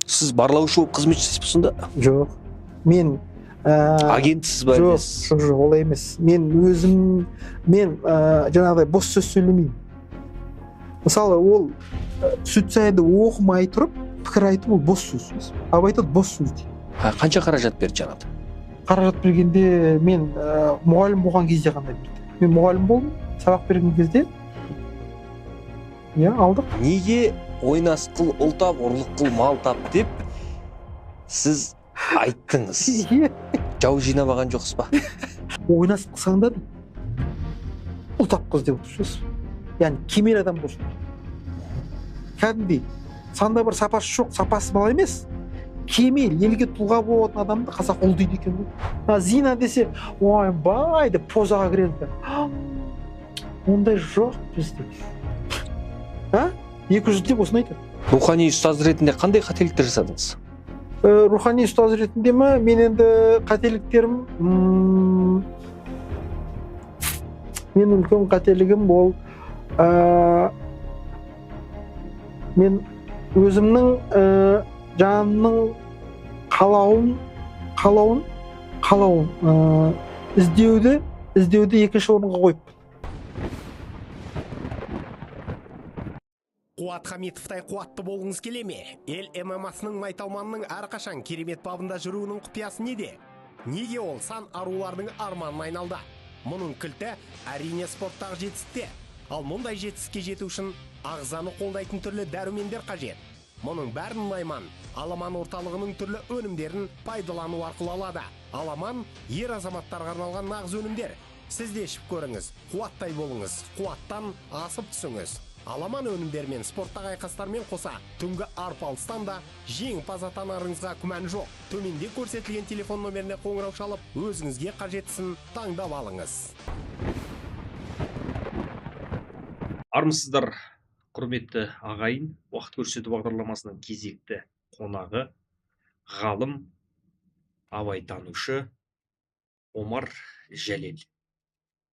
Сіз барлаушы болып қызметшісіз бе сонда? Жоқ. Мен агентсіз ба? жоқ, олай емес. Мен жаңағыдай бос сөз сөйлемеймін. Мысалы, ол Сүтсайды оқымай тұрып, пікір айту ол бос сөз. Абай айтады бос сөз дейді. Қанша қаражат берді жаңағы? Қаражат бергенде мен мұғалім болған кезде ғана берді. Мен мұғалім болдым, сабақ берген кезде. Алдық. Неге ойнас қыл, ұл тап, ұрлық қыл, мал тап деп сіз айттыңыз? Жау жинамаған жоқсыз ба? Ойнас қылсаң да ұл тап қыз деп отырсыз. Яғни кемел адам болсын. Кәдімгідей санда бір сапасы жоқ, сапасы бала емес. Кемел, елге тұлға болатын адамды қазақ ұл дейді екен ғой. Зина десе, ойбай деп позаға кіреді. Ондай жоқ бізде. 200 деп осыны айтады. Рухани ұстаз ретінде қандай қателіктер жасадыңыз? Рухани ұстаз ретінде ме? Мен енді қателіктерім, мен үлкен қателігім ол мен өзімнің жанымның қалауын іздеуді екінші орынға қойып. Қуат Хамитовтай қуатты болғыңыз келе ме? Ел ММА-сының майталманның әрқашан керемет бабында жүруінің құпиясы неде? Неге ол сан арулардың арманын айналды? Мұның кілті әрине спорттағы жетістікте. Ал мұндай жетістікке жету үшін ағзаны қолдайтын түрлі дәрумендер қажет. Мұның бәрін Найман Аламан орталығының түрлі өнімдерін пайдалану арқылы алады. Аламан ер азаматтарға арналған нағыз өнімдер. Сіз де ішіп көріңіз, қуаттай болыңыз, қуаттан асып түсіңіз. Аламан өнімдермен спорттағы айқастармен қоса түнгі арпалыстан да жеңімпаз атанарыңызға күмән жоқ. Төменде көрсетілген телефон номеріне қоңырау шалып, өзіңізге қажеттісін таңдап алыңыз. Армысыздар, құрметті ағайын. Уақыт көрсету бағдарламасының кезекті қонағы ғалым, абайтанушы Омар Жәлел.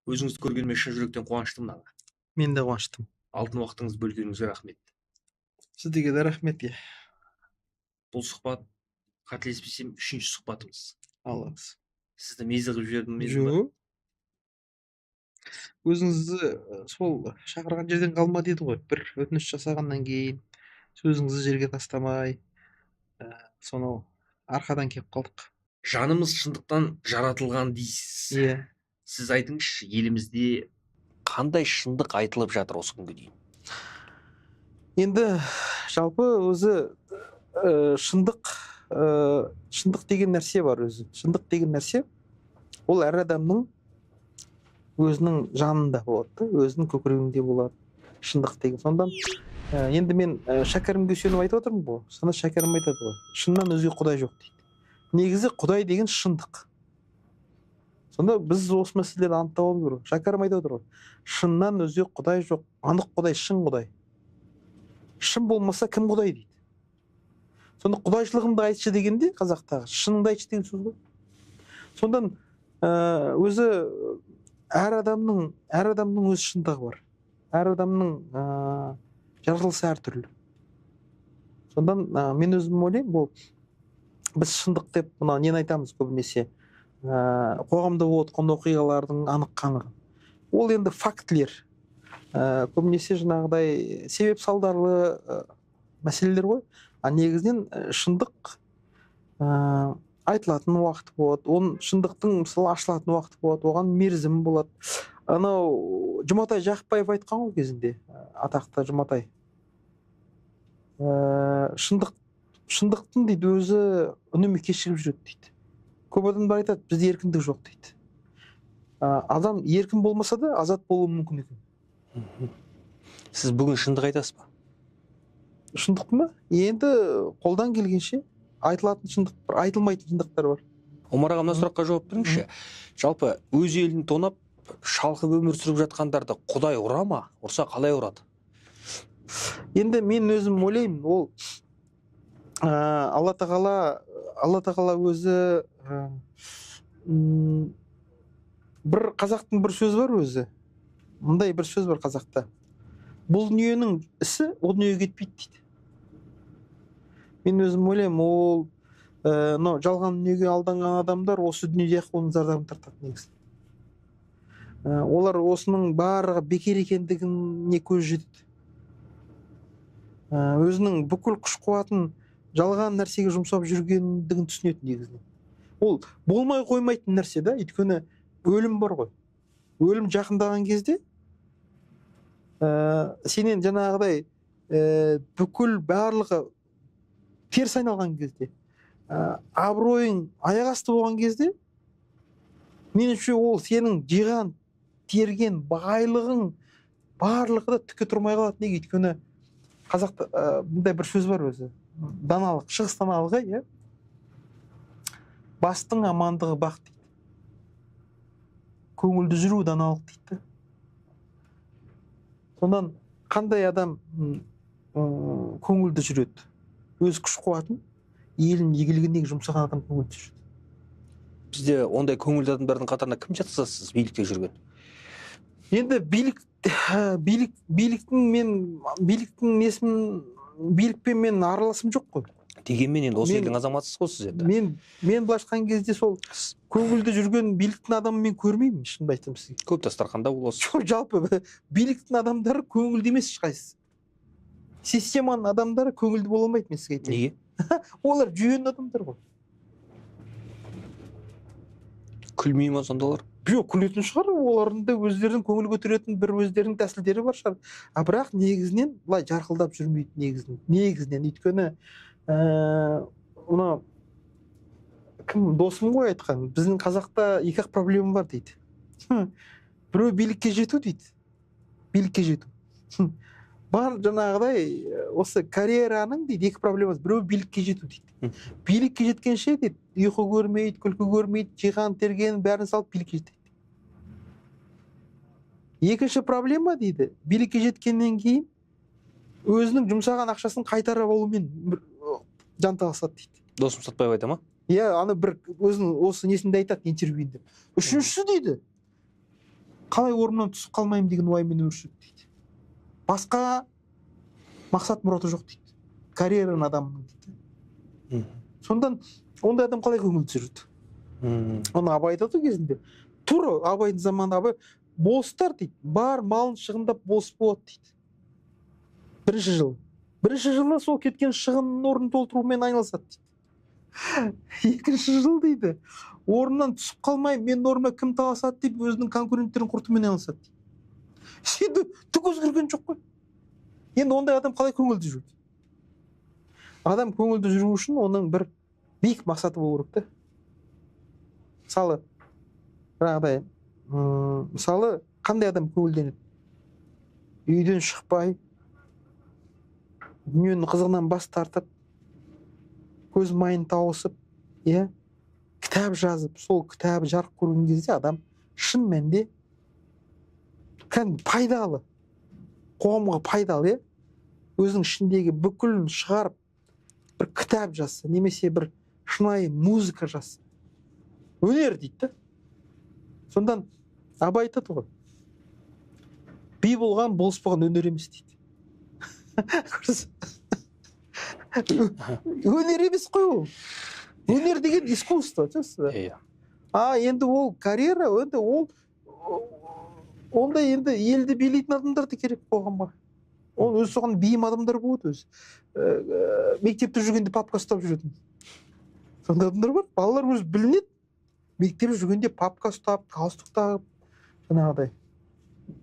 Өзіңізді көргеніме шын жүректен қуаныштымын аға. Мен де қуаныштымын. Алтын уақытыңызды бөлгеніңізге рахмет. Сіздерге де рахмет. Бұл сұхбат, қателеспесем, 3-ші сұхбатымыз. Алыңыз. Сізді мезі қылып жібердім мен. Жоқ. Өзіңізді сол шақырған жерден қалма деді ғой. Бір өтініш жасағаннан кейін сөзіңізді жерге тастамай, соны арқадан келіп қалдық. Жанымыз шындықтан жаратылған дейсіз. Сіз айтыңызшы, елімізде қандай шындық айтылып жатыр осы күнге дейін? Енді жалпы өзі шындық деген нәрсе бар өзі. Шындық деген нәрсе ол әр адамның өзінің жанында болады, өзінің көкірегінде болады. Шындық деген. Сондан енді мен шәкәрімге сүйеніп айтып отырмын ғой. Сонда шәкәрім айтады ғой. Шыннан өзге құдай жоқ дейді. Негізі құдай деген шындық. Сонда біз осы мәселелерді анықтап алу керек. Шәкәрім айтып отыр ғой. Шыннан өзге құдай жоқ. Анық құдай, шын құдай. Шын болмаса кім құдай дейді. Сонда құдайшылығымды айтшы дегенде қазақтағы шыныңды айтшы деген сөз ғой. Сондан өзі әр адамның өз шындығы бар. Әр адамның жаратылысы әртүрлі. Сондан мен өзім ойлаймын, бұл біз шындық деп мына нені айтамыз көбінесе, қоғамда болып жатқан оқиғалардың анық-қанығы. Ол енді фактілер. Көбінесе жаңағыдай себеп салдарлы мәселелер ғой. Негізінен шындық айтылатын уақыт болады. Оның шындықтың мысалы ашылатын уақыт болады. Оған мерзім болады. Анау Жұматай Жақыпбаев айтқан ғой кезінде, атақты Жұматай. Шындықтың дейді өзі үнемі кешігіп жүреді дейді. Көп адамдар айтады, бізде еркіндік жоқ дейді. Адам еркін болмаса да азат болуы мүмкін екен. Сіз бүгін шындық айтасыз ба? Шындық па? Енді қолдан келгенше айтылатын шындық бар, айтылмайтын шындықтар бар. Омар аға, мына сұраққа жауап беріңізші. Жалпы өз елін тонап, шалқып өмір сүріп жатқандарды Құдай ұра ма? Ұрса қалай ұрады? Енді мен өзім ойлаймын, ол Алла тағала өзі бір қазақтың бір сөзі бар өзі. Мұндай бір сөз бар қазақта. Бұл дүниенің ісі ол дүниеге кетпейді дейді. Мен өзім ойлаймын, ол мынау жалған дүниеге алданған адамдар осы дүниеде-ақ оның зардабын тартады негізі. Олар осының барлығы бекер екендігіне көз жетеді. Өзінің бүкіл күш қуатын жалған нәрсеге жұмсап жүргендігін түсінеді негізінен. Ол болмай қоймайтын нәрсе да, өйткені өлім бар ғой. Өлім жақындаған кезде сенен жаңағыдай бүкіл барлығы теріс айналған кезде, абыройың аяқ асты болған кезде, меніңше ол сенің жиған терген байлығың барлығы да түкке тұрмай қалады. Неге? Өйткені қазақта бұндай бір сөз бар өзі, даналық, шығыс даналығы, иә, бастың амандығы бақ дейді, көңілді жүру даналық дейді. Сондан қандай адам көңілді жүреді? Өз күш қуатын елін игілігіне жұмсаған адам көңілді жүреді. Бізде ондай көңілді адамдардың қатарына кім жатқызасыз билікте жүрген? Енді билікпен мен араласым жоқ қой. Дегенмен енді осы елдің азаматысыз ғой сіз енді. Мен былайша айтқан кезде сол көңілді жүрген биліктің адамын мен көрмеймін, шынымды айтсам сізге. Көп дастарханда боласыз. Жоқ, жалпы биліктің адамдары көңілді емес ешқайсысы. Системаның адамдары көңілді бола алмайды, мен сізге айтайын. Неге? Олар жүйенің адамдар ғой. Күлмей ма сонда олар? Жоқ, күлетін шығар, олардың да өздерінің көңіл көтеретін бір өздерінің тәсілдері бар шығар. Бірақ негізінен былай жарқылдап жүрмейді негізінен. Өйткені мына кім досым ғой айтқан, біздің қазақта екі-ақ проблема бар дейді. Біреу билікке жету дейді. Билікке жету. Бар жаңағыдай осы карьераның дейді екі проблемасы. Біреу билікке жету дейді. Билікке жеткенше дейді, ұйқы көрмейді, күлкі көрмейді, жиған терген бәрін салып билікке жетеді. Екінші проблема дейді, билікке жеткеннен кейін өзінің жұмсаған ақшасын қайтарып алумен жанталасады дейді. Досым Сатпаев айта ма? Иә, аны бір өзінің осы несінде айтады интервьюінде. Үшіншісі дейді, қалай орнымнан түсіп қалмаймын деген уайыммен өмір сүреді дейді. Басқа мақсат мұраты жоқ дейді. Карьераның адамының дейді. Сондан ондай адам қалай көңілді жүреді? Оны Абай айтады кезінде. Тура Абайдың заманында Абай болыстар дейді, бар малын шығындап болыс болады дейді. Бірінші жылы сол кеткен шығынның орнын толтырумен айналысады дейді. Екінші жыл дейді, орнынан түсіп қалмай, мен орныма кім таласады деп өзінің конкуренттерін құртумен айналысады дейді. Енді түк өзгерген жоқ қой. Енді ондай адам қалай көңілді жүреді? Адам көңілді жүру үшін оның бір биік мақсаты болу керек та. Мысалы, жаңағыдай, мысалы, қандай адам көңілденеді? Үйден шықпай, дүниенің қызығынан бас тартып, көз майын тауысып, кітап жазып, сол кітабы жарық көрген кезде адам шын мәнінде пайдалы, қоғамға пайдалы, өзінің ішіндегі бүкілін шығарып, бір кітап жазса, немесе бір шынайы музыка жазса. Өнер дейді. Сондан Абай айтады ғой, би болған, болыс болған өнер емес дейді. Өнер емес қой ол. Өнер деген искусство. Енді ол карьера, онда енді елді билейтін адамдар да керек қоғамға. Ол өзі соған бейім адамдар болады өзі. Мектепте жүргенде папка ұстап жүретін. Сондай адамдар бар. Балалар өзі білінеді. Мектепте жүргенде папка ұстап, галстук тағып, жаңағыдай.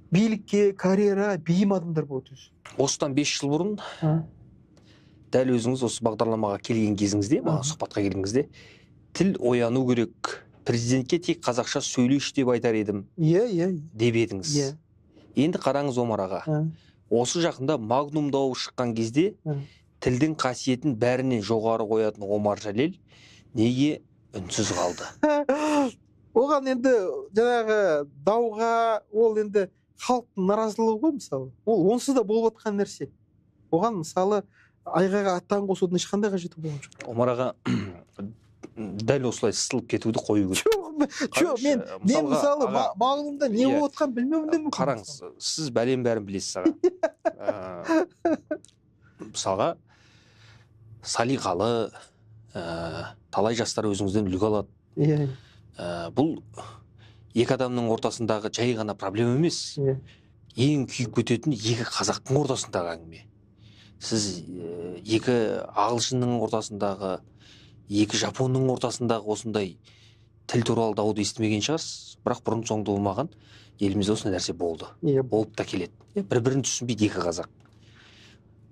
Билікке, карьера, бейім адамдар болады өзі. Осыдан 5 жыл бұрын, дәл өзіңіз осы бағдарламаға келген кезіңізде, сұхбатқа келген кезде, тіл ояну керек, президентке тек қазақша сөйлеш деп айтар едім. Деп едіңіз. Енді қараңыз Омар аға. Осы жақында Магнум дауы шыққан кезде тілдің қасиетін бәрінен жоғары қоятын Омар Жәлел неге үнсіз қалды? Оған енді жаңағы дауға, ол енді халықтың наразылығы ғой, мысалы. Ол онсыз да болып жатқан нәрсе. Оған мысалы айғайға аттан қосудың ешқандай қажеті болған жоқ. Омар аға дәл осылай сытылып кетуді қою керек. Жоқ, мен мысалы Магнумда не болып жатқанын білмеуім де мүмкін. Қараңыз, сіз бәлем бәрін білесіз аға. Мысалға салиқалы, талай жастар өзіңізден үлгі алады. Иә. Бұл екі адамның ортасындағы жай ғана проблема емес. Ең күйіп кететін екі қазақтың ортасындағы әңгіме. Сіз екі ағылшынның ортасындағы, екі жапонның ортасындағы осындай тіл туралы дауды естімеген шығарсыз. Бірақ бұрын соңды болмаған елімізде осындай нәрсе болды. Болып та келеді. Бір-бірін түсінбейді екі қазақ.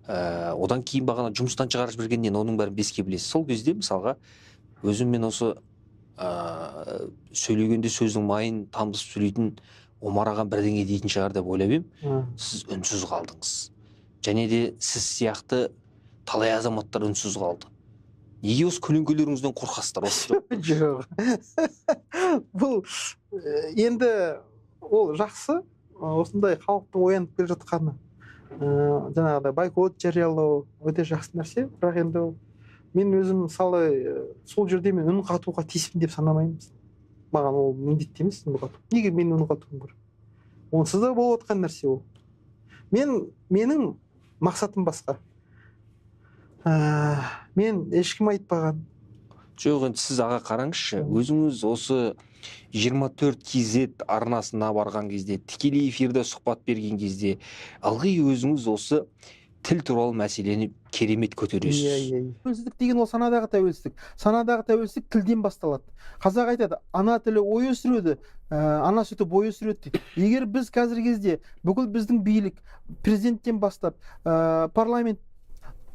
Одан кейін бағана жұмыстан шығарып жібергеннен оның бәрін беске білесіз. Сол кезде мысалға өзім мен осы сөйлегенде сөздің майын тамбысып сөйлейтін Омар ағам бірдеңе дейтін шығар деп ойлап едім. Сіз үнсіз қалдыңыз. Және де сіз сияқты талай азаматтар үнсіз қалды. Неге осы көлеңкелеріңізден қорқасыздар осы? Жоқ. Бұл енді ол жақсы, осындай халықтың оянып келе жатқаны. Жаңағыдай бойкот жариялау өте жақсы нәрсе, бірақ енді мен өзім мысалы сол жерде мен үн қатуға тиіспін деп санамаймын. Маған ол міндетті емес үн қату. Неге мен үн қатуым керек? Онсыз да болып отқан нәрсе ол. Менің мақсатым басқа. Мен ешкім айтпаған. Жоқ, енді сіз аға қараңызшы, өзіңіз осы 24 KZ арнасына барған кезде, тікелей эфирде сұхбат берген кезде, ылғи өзіңіз осы тіл туралы мәселені керемет көтересіз. Тәуелсіздік деген ол санадағы тәуелсіздік. Санадағы тәуелсіздік тілден басталады. Қазақ айтады, ана тілі ой өсіреді, ана сүті бой өсіреді дейді. Егер біз қазіргі кезде бүкіл біздің билік, президенттен бастап, парламент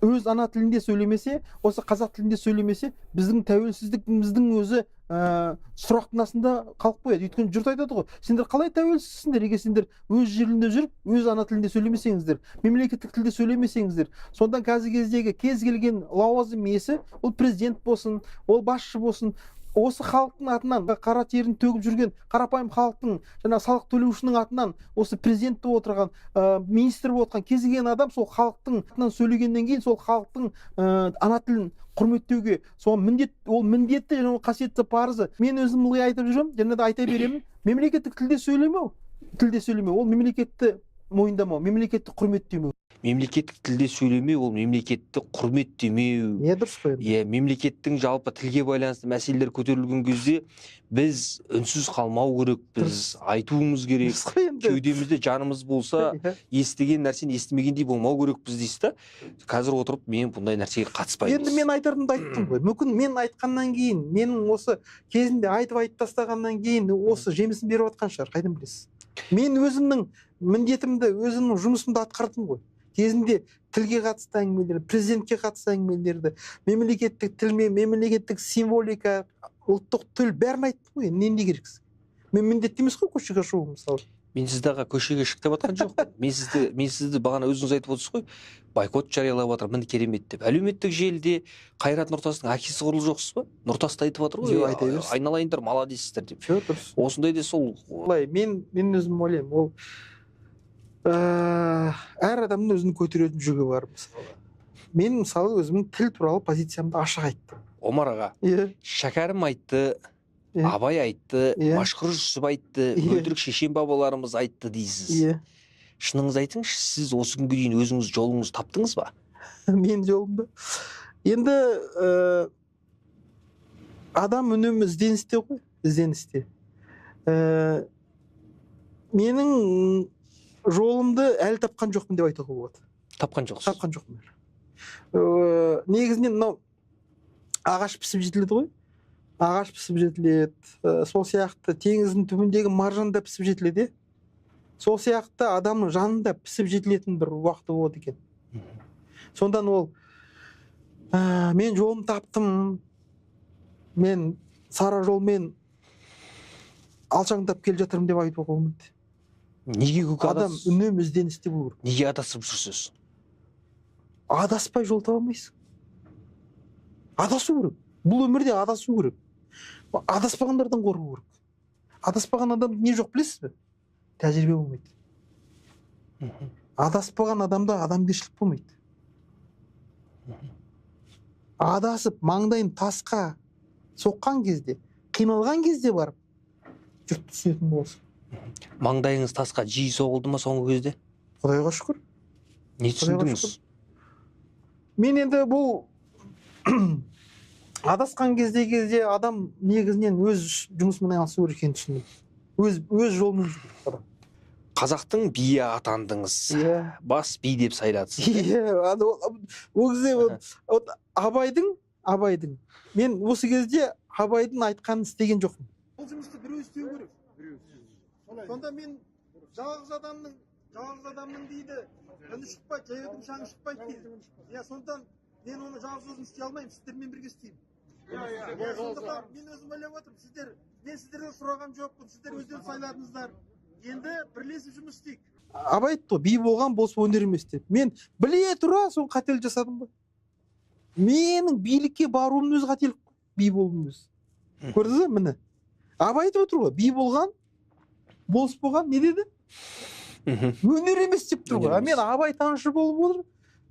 өз ана тілінде сөйлемесе, осы қазақ тілінде сөйлемесе, біздің тәуелсіздігіміздің өзі сұрақтың астында қалып қояды. Өйткені жұрт айтады ғой, сендер қалай тәуелсізсіңдер, егер сендер өз жерінде жүріп, өз ана тілінде сөйлемесеңіздер, мемлекеттік тілде сөйлемесеңіздер. Сонда қазіргі кездегі кез келген лауазым иесі, ол президент болсын, ол басшы болсын, осы халықтың атынан қара терін төгіп жүрген қарапайым халықтың жаңа салық төлеушінің атынан осы президент болып отырған, министр болып отырған кез келген адам сол халықтың атынан сөйлегеннен кейін сол халықтың ана тілін құрметтеуге, сол міндетті және қасиетті парызы. Мен өзім ылғи айтып жүремін, және де айта беремін, мемлекеттік тілде сөйлемеу, ол мемлекетті мойындамау, мемлекетті құрметтемеу. Мемлекеттік тілде сөйлемеу, ол мемлекетті құрметтемеу. Дұрыс қой. Мемлекеттің жалпы тілге байланысты мәселелер көтерілген кезде біз үнсіз қалмау керек, біз айтуымыз керек. Кеудемізде жанымыз болса, естіген нәрсені естімегендей болмау керек біз дейсіз да. Қазір отырып мен бұндай нәрсеге қатыспаймын. Енді мен айтарымды айттым ғой. Мүмкін мен айтқаннан кейін, менің осы кезінде айтып тастағаннан кейін осы жемісін беріп жатқан шығар, қайдан білесіз? Мен өзімнің міндетімді, өзімнің жұмысымды атқардым ғой. Кезінде тілге қатысты әңгімелерді, президентке қатысты әңгімелерді, мемлекеттік тілмен, мемлекеттік символика, ұлттық тіл бәрін айттым ғой. Не керексіз? Мен міндетті емес қой көшеге шығу мысалы. Мен сізді аға көшеге шық деп жатқан жоқпын. Мен сізді бағана өзіңіз айтып отырсыз ғой, бойкот жариялап жатыр, міне керемет деп. Әлеуметтік желіде Қайрат Нұртастың әкесі құрылы жоқсыз ба? Нұртас та айтып жатыр ғой, айналайындар молодецсіздер деп. Осындай де сол. Мен өзім ойлаймын, ол әр адамның өзінің көтеретін жүгі бар мысалы. Мен мысалы өзімнің тіл туралы позициямды ашық айттым. Омар аға, Шәкәрім айтты, Абай айтты, Машқұр Жүсіп айтты, өтірік шешен бабаларымыз айтты дейсіз. Шыныңыз айтыңызшы, сіз осы күнге дейін өзіңіз жолыңыз таптыңыз ба? Мен жолымды. Енді адам үнемі ізденісте ғой, ізденісте. Менің жолымды әлі тапқан жоқпын деп айтуға болады. Тапқан жоқсыз? Тапқан жоқпын. Негізінен мынау ағаш пісіп жетіледі ғой. Ағаш пісіп жетіледі. Сол сияқты теңіздің түбіндегі маржан да пісіп жетіледі. Сол сияқты адамның жанында пісіп жетілетін бір уақыты болады екен. Сондан ол мен жолым таптым. Мен сара жолмен алшаңдап келе жатырмын деп айтуға болмайды. Неге көк адам үнемі ізденісте болу керек. Неге адасып жүрсіз? Адаспай жол таба алмайсың. Адасу керек. Бұл өмірде адасу керек. Адаспағандардан қорқу керек. Адаспаған адам не жоқ білесіз бе? Тәжірибе болмайды. Адаспаған адамда адамгершілік болмайды. Адасып маңдайын тасқа соққан кезде, қиналған кезде барып жұрт түсінетін болсын. Маңдайыңыз тасқа жиі соғылды ма соңғы кезде? Құдайға шүкір. Не түсіндіңіз? Мен енді бұл адасқан кезде адам негізінен өз жұмысымен айналысу керек екенін түсіндім. Өз жолымен жүру керек адам. Қазақтың биі атандыңыз. Бас би деп сайладыңыз. Ол кезде Абайдың мен осы кезде Абайдың айтқанын істеген жоқпын. Ол жұмысты біреу істеу керек. Сонда мен жалғыз адамның дейді, үні шықпайды, жаяудың шаңы шықпайды дейді. Сондықтан мен оны жалғыз өзім істей алмаймын, сіздермен бірге істеймін. Сондықтан мен өзім ойлап отырмын, мен сіздерден сұраған жоқпын, сіздер өздеріңіз сайладыңыздар. Енді бірлесіп жұмыс істейік. Абай айтты ғой, би болған бос өнер емес деп. Мен біле тұра соны қателік жасадым ба? Менің билікке баруымның өзі қателік, би болуым өзі. Көрдіңіз бе, міне. Абай айтып отыр ғой, би болған, бос болған, не деді? Өнер емес деп тұр ғой. Мен Абай танышы болып отыр,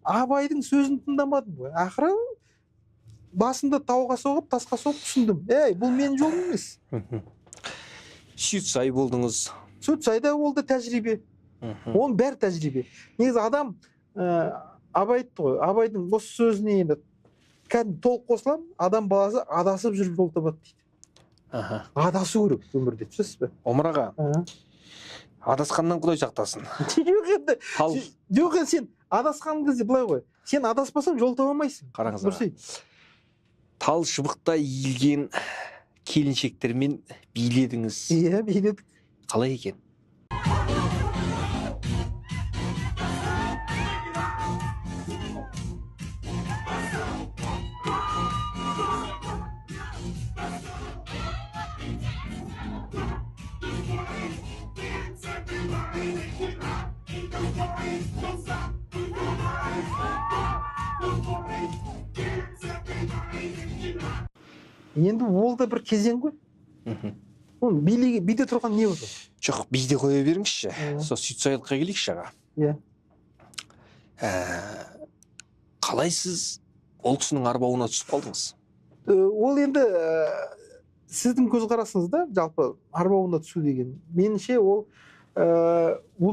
Абайдың сөзін тыңдамадым ғой. Ақыры басында тауға соғып, тасқа соғып түсіндім. Бұл менің жолым емес. Сүтсай болдыңыз. Сүтсайда болды тәжірибе. Оның бәрі тәжірибе. Негізі адам Абай айтты ғой, Абайдың осы сөзіне енді кәдімгі толық қосыламын, адам баласы адасып жүріп жол табады дейді. Адасу керек өмірде, түсінесіз бе? Омар аға, адасқаннан Құдай сақтасын. Жоқ енді сен адасқан кезде былай ғой, сен адаспасаң жол таба алмайсың. Қараңыз аға, тал шыбықта иілген келіншектермен биледіңіз. Иә, биледік. Қалай екен? Енді ол да бір кезең ғой. Биде тұрған не болды? Жоқ, биде қоя беріңізші. Сол Сүтсайлыққа келейікші аға. Иә. Қалай сіз ол кісінің арбауына түсіп қалдыңыз? Ол енді сіздің көзқарасыңызда жалпы арбауына түсу деген. Меніңше ол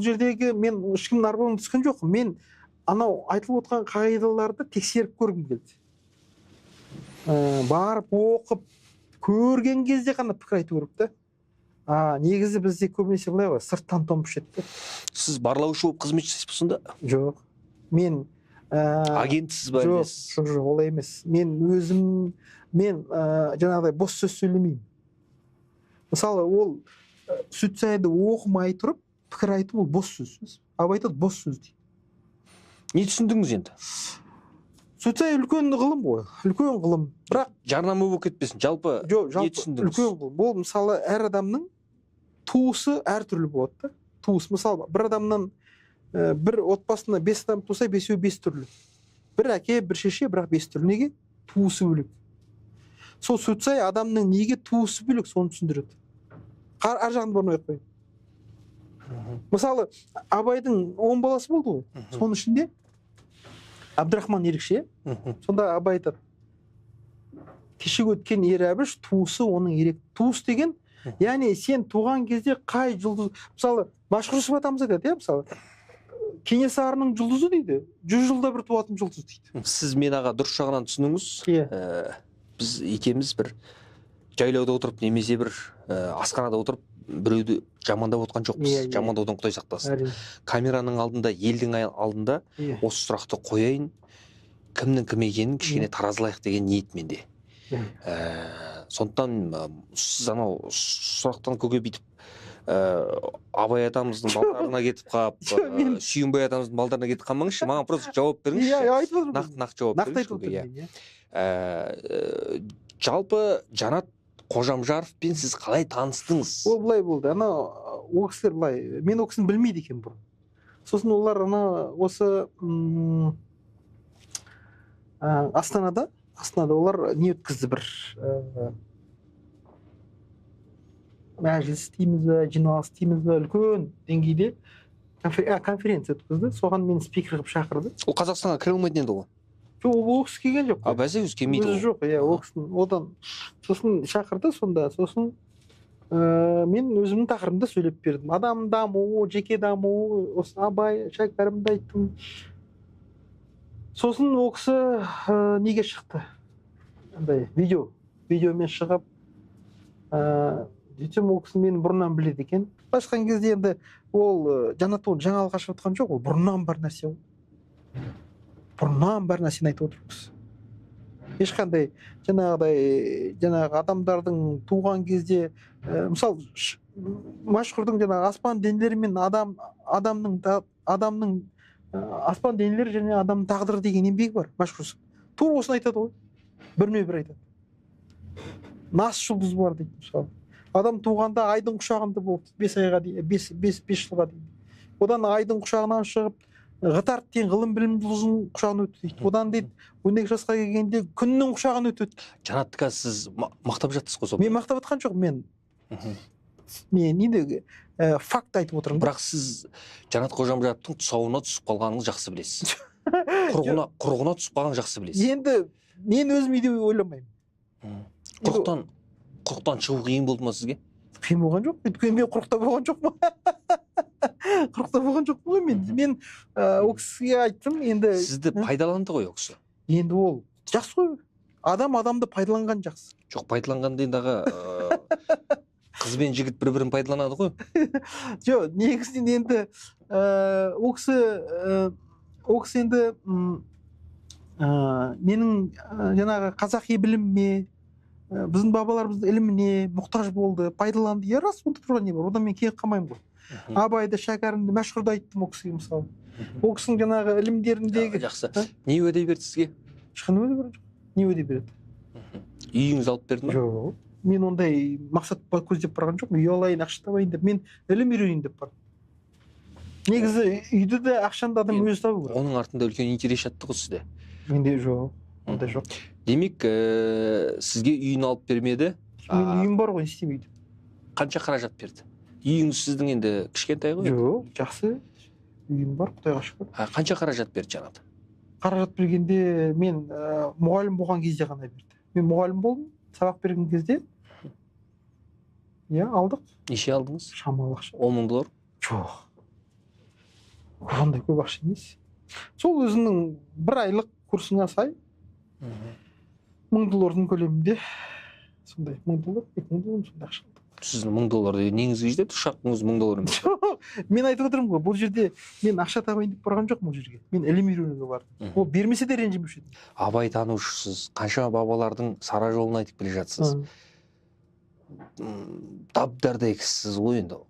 жердегі мен ешкімнің арбауына түскен жоқпын. Мен анау айтылып отқан қағидаларды тексеріп көргім келді. Барып оқып көрген кезде ғана пікір айту керек та. Негізі бізде көбінесе былай ғой, сырттан томып ішеді. Сіз барлаушы болып қызмет жасайсыз сонда? Жоқ. Мен агентсіз ба? Жоқ, олай емес. Мен жаңағыдай бос сөз сөйлемеймін. Мысалы, ол Сүтсайды оқымай тұрып пікір айту ол бос сөз. Абай айтады бос сөз дейді. Не түсіндіңіз енді? Сүтсай үлкен ғылым ғой, үлкен ғылым. Бірақ жарнама болып кетпесін, жалпы не түсіндіңіз? Үлкен ғылым. Бұл мысалы әр адамның туысы әртүрлі болады да. Туыс, мысалы, бір адамнан бір отбасында 5 адам туса, 5-і 5 түрлі. Бір әке, бір шеше, бірақ 5 түрлі. Неге? Туысы бөлек. Сол Сүтсай адамның неге туысы бөлек, соны түсіндіреді. Ар жағын бармай қойын. Мысалы, Абайдың 10 баласы болды ғой. Соның ішінде Абдрахман ерекше. Сонда Абай айтады. Кешегі өткен ер Әбіш туысы оның ерек. Туыс деген, яғни сен туған кезде қай жұлдыз, мысалы, Башқұртов атамыз айтады, мысалы, Кенесарының жұлдызы дейді, 100 жылда бір туатын жұлдыз дейді. Сіз мен аға дұрыс жағынан түсініңіз. Біз екеміз бір жайлауда отырып, немесе бір асханада отырып, біреуді жамандап отқан жоқпыз. Жамандаудан Құдай сақтасын. Камераның алдында, елдің алдында осы сұрақты қояйын, кімнің кім екенін кішкене таразылайық деген ниет менде. Сондықтан сіз анау сұрақтан көке бүйтіп Абай атамыздың балдарына кетіп қап, Сүйінбай атамыздың балдарына кетіп қалмаңызшы, маған просто жауап беріңізші. Нақты жауап беріңізші. Жалпы Жанат Қожамжаровпен сіз қалай таныстыңыз? Ол былай болды. Ол кісілер былай, мен ол кісіні білмейді екен бұрын. Сосын олар осы Астанада олар не өткізді бір мәжіліс дейміз бе, жиналыс дейміз бе, үлкен деңгейде конференция өткізді. Соған мені спикер қылып шақырды. Ол Қазақстанға кіре алмайтын еді ғой? Жоқ, ол кісі келген жоқ. Бәсе өзі келмейді ғой? Жоқ, ол кісінің одан сосын шақырды, сонда сосын мен өзімнің тақырыбымда сөйлеп бердім. Адам дамуы, жеке дамуы, осы Абай, шәкәрімді айттым. Сосын ол кісі неге шықты? андай видеомен шығып, сөйтсем ол кісі мені бұрыннан біледі екен. Былайша айтқан кезде енді ол жанат ол жаңалық ашып отқан жоқ, ол бұрыннан бар нәрсе ғой. Бұрыннан бар нәрсені айтып отыр кісі. Ешқандай жаңағы адамдардың туған кезде, мысалы Машһүрдің жаңағы аспан денелері мен адамның аспан денелері және адамның тағдыры деген еңбегі бар Машһүр. Тура осыны айтады ғой. Бірме-бір айтады. Нас жұлдыз бар дейді мысалы. Адам туғанда айдың құшағында болды 5 айға дейін, 5 жылға дейін. Одан айдың құшағынан шығып, ғытард деген ғылым білім жұлдыздың құшағына өтті дейді. Одан дейді 12 жасқа келгенде күннің құшағына өтеді. Жанатқа сіз мақтап жатсыз ғой. Мен мақтап жатқан жоқ, мен енді факт айтып отырмын. Бірақ сіз Жанат Қожамжаровтың тұсауына түсіп қалғаныңыз жақсы білесіз. Құрығына түсіп қалғаныңыз жақсы білесіз. Енді мен өзім үйде ойламаймын. Құрықтан шығу қиын болды ма сізге? Қиын болған жоқ. Өйткені мен құрықта болған жоқпын. Құрықта болған жоқпын ғой мен. Мен ол кісіге айттым, енді сізді пайдаланды ғой ол кісі. Енді ол жақсы ғой. Адамды пайдаланған жақсы. Жоқ, пайдаланған дейіндағы қыз бен жігіт бір-бірін пайдаланады ғой. Жоқ, негізінен енді ол кісі енді менің жаңағы қазақи біліміме, біздің бабаларымыздың іліміне мұқтаж болды, пайдаланды. Я рас, онда тұрған не бар? Одан мен кейін қалмаймын ғой. Абайды, Шәкәрімді, Мәшһүрді айттым ол кісіге мысалы. Ол кісінің жаңағы ілімдеріндегі. Жақсы. Не уәде берді сізге? Ешқандай уәде берген жоқ. Не уәде береді? Үйіңіз алып берді ме? Жоқ. Мен ондай мақсат көздеп барған жоқпын. Үй алайын, ақша табайын деп. Мен ілім үйренейін деп бардым. Негізі үйді де ақшаны адам өзі табу керек. Оның артында үлкен интерес жатты ғой сізде. Менде жоқ. Ондай жоқ. Демек, сізге үйін алып бермеді. Менің үйім бар ғой, не істемейді. Қанша қаражат берді? Үйіңіз сіздің енді кішкентай ғой? Жоқ, жақсы. Үйім бар, Құдайға шүкір. Қанша қаражат берді Жанат? Қаражат бергенде мен мұғалім болған кезде ғана берді. Мен мұғалім болдым, сабақ берген кезде. Иә, алдық. Неше алдыңыз? Шамалы ақша. 10 000 доллар? Жоқ. Ондай көп ақша емес. Сол өзінің бір айлық курсына сай 1000 доллардың көлемінде сондай 1000 доллар, 2000 доллар сондай ақша алдық. Сіздің 1000 доллар неңізге жетеді? Ұшақтыңыз 1000 доллар емес. Мен айтып отырмын ғой, бұл жерде мен ақша табайын деп барған жоқпын бұл жерге. Мен ілім үйренуге бардым. Ол бермесе де ренжімеуші едім. Абай танушысыз, қаншама бабалардың сара жолын айтып келе жатсыз. Дабдардай кісісіз ғой енді.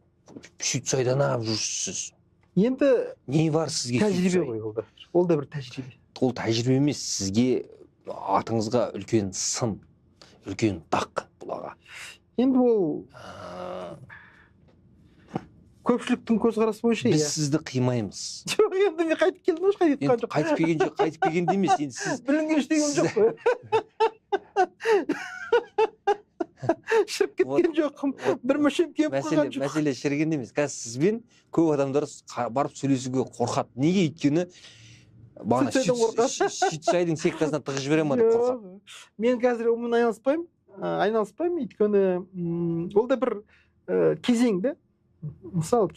Сөйтсе айданап жүрсіз. Енді не бар сізге? Тәжірибе ғой ол да. Ол да бір тәжірибе. Ол тәжірибе емес, сізге атыңызға үлкен сын, үлкен дақ бұлаға. Енді ол көпшіліктің көзқарасы бойынша. Біз сізді қимаймыз. Жоқ, енді мен қайтып келдім ғой, қайтып келген жоқ. Қайтып келген емес, енді сіз білінген ештеңем жоқ қой. Шіріп кеткен жоқпын. Бір мүшем кеміп қалған жоқ. Мәселе шірген емес. Қазір сізбен көп адамдар барып сөйлесуге қорқады. Неге? Өйткені сүт шайдың сектасына тығып жібере ма деп қорқады. Мен қазір онымен айналыспаймын. Өйткені ол да бір кезең де. Мысалы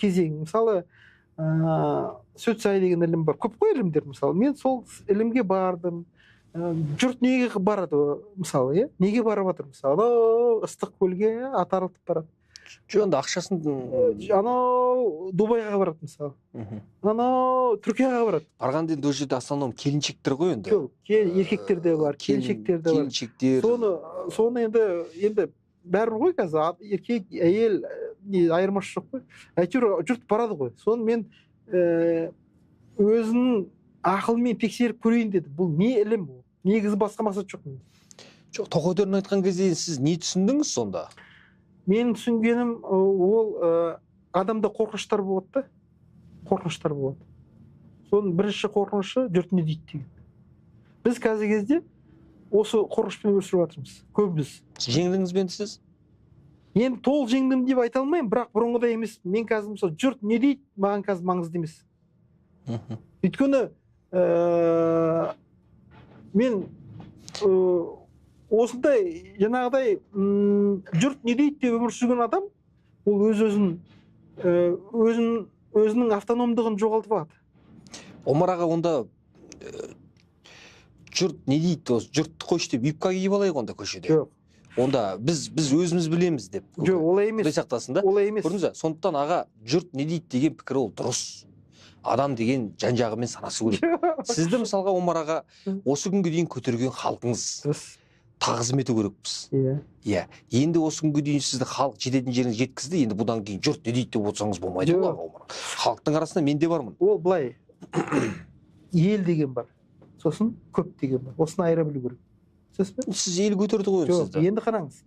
сүт шай деген ілім бар. Көп қой ілімдер мысалы. Мен сол ілімге бардым. Жұрт неге барады мысалы, неге барып жатыр мысалы, ыстық көлге атарылтып барады. Жоқ, онда ақшасын анау Дубайға барады мысалы, анау Түркияға барады. Барғанда енді ол жерде основном келіншектер ғой енді. Жоқ, еркектер де бар, келіншектер де бар. Соны енді бәрібір ғой қазір, еркек, әйел айырмасы жоқ қой. Әйтеуір жұрт барады ғой. Соны мен өзінің ақылмен тексеріп көрейін деді. Бұл не ілім бұл? Негізі басқа мақсат жоқ менде. Жоқ, тоқетерін айтқан кезде сіз не түсіндіңіз сонда? Мен түсінгенім ол адамда қорқыныштар болады да. Қорқыныштар болады. Соның бірінші қорқынышы жұрт не дейді деген. Біз қазір кезде осы қорқынышпен өсіріп жатырмыз. Көбіміз. Жеңдіңіз бе сіз? Енді тол жеңдім деп айта алмаймын, бірақ бұрынғыдай емес. Мен қазір мысалы жұрт не дейді, маған қазір маңызды емес. Өйткені мен осындай жаңағыдай жұрт не дейді деп өмір сүрген адам, ол өзінің автономдығын жоғалтып алады. Омар аға, онда жұрт не дейді, осы жұртты қойшы деп юбка киіп алайық онда көшеде. Жоқ. Онда біз өзіміз білеміз деп. Жоқ, олай емес. Құдай сақтасын да. Олай емес. Көрдіңіз бе? Сондықтан аға, жұрт не дейді деген пікір ол дұрыс. Адам деген жан-жағымен санасы керек. Сізді мысалға Омар аға осы күнге дейін көтерген халқыңыз. Дұрыс. Тағзым ету керекпіз. Иә. Иә. Енді осы күнге дейін сізді халық жететін жеріңе жеткізді. Енді бұдан кейін жұрт не дейді деп отырсаңыз болмайды ғой аға Омар. Халықтың арасында мен де бармын. Ол былай. Ел деген бар. Сосын көп деген бар. Осыны айыра білу керек. Сөз бе? Сіз ел көтерді ғой Жоқ, сізді. енді қараңыз.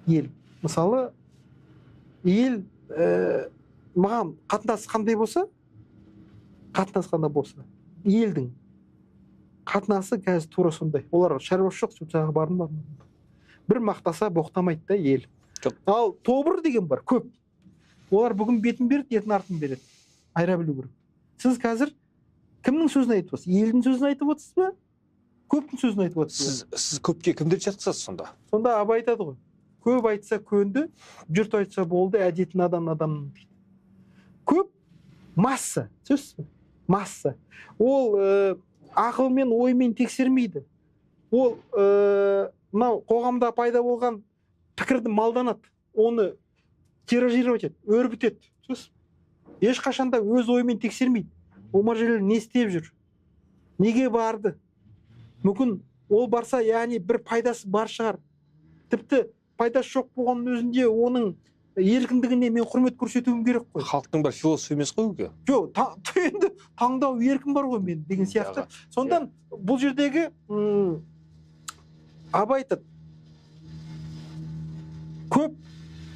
Ел. Мысалы, ел маған қатынасы қандай болса, елдің қатынасы қазір тура сондай. Олар шаруасы жоқ, сол жағы барын бар. Бір мақтаса боқтамайды да ел. Жоқ. Ал тобыр деген бар, көп. Олар бүгін бетін береді, ертең артын береді. Айыра білу керек. Сіз қазір кімнің сөзін айтып отырсыз? Елдің сөзін айтып отырсыз ба? Көптің сөзін айтып отырсыз. Сіз көпке кімдер жатқызасыз сонда? Сонда Абай айтады ғой. Көп айтса көнді, жұрт айтса болды, әдетін адамның дейді. Көп масса, сөз масса. Ол ақылмен, оймен тексермейді. Ол мынау қоғамда пайда болған пікірді малданады. Оны тиражировать етеді, өрбітеді. Сөз ешқашанда өз оймен тексермейді. Омар Жәлел не істеп жүр? Неге барды? Мүмкін ол барса, яғни бір пайдасы бар шығар. Тіпті пайдасы жоқ болғанның өзінде оның еркіндігіне мен құрмет көрсетуім керек қой. Халықтың бір философия емес қой өке. Жоқ, енді таңдау еркін бар ғой мен деген сияқты. Сондан бұл жердегі Абай айтады.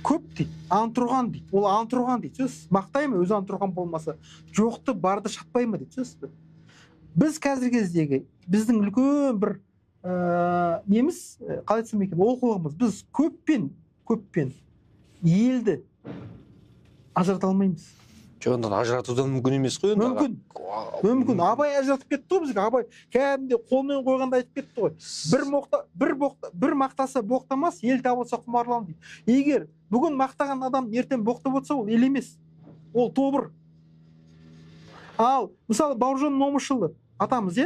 Көп дейді, антұрған дейді. Ол антұрған дейді. Сөз мақтай ма, өзі антұрған болмаса, жоқты барды шатпай ма дейді. Сөз біз қазіргі кездегі біздің үлкен бір неміз, қалай айтсам екен, олқылығымыз. Біз көппен елді ажырата алмаймыз. Жоғынан ажыратудан мүмкін емес қой енді. Мүмкін. Абай ажыратып кетті ғой бізге. Абай кәдімде қолмен қойғанда айтып кетті ғой. Бір мақтаса боқтамас, ел табылса құмарлан дейді. Егер бүгін мақтаған адам ертең боқтап отырса, ол ел емес. Ол тобыр. Ал мысалы Бауыржан Момышұлы атамыз,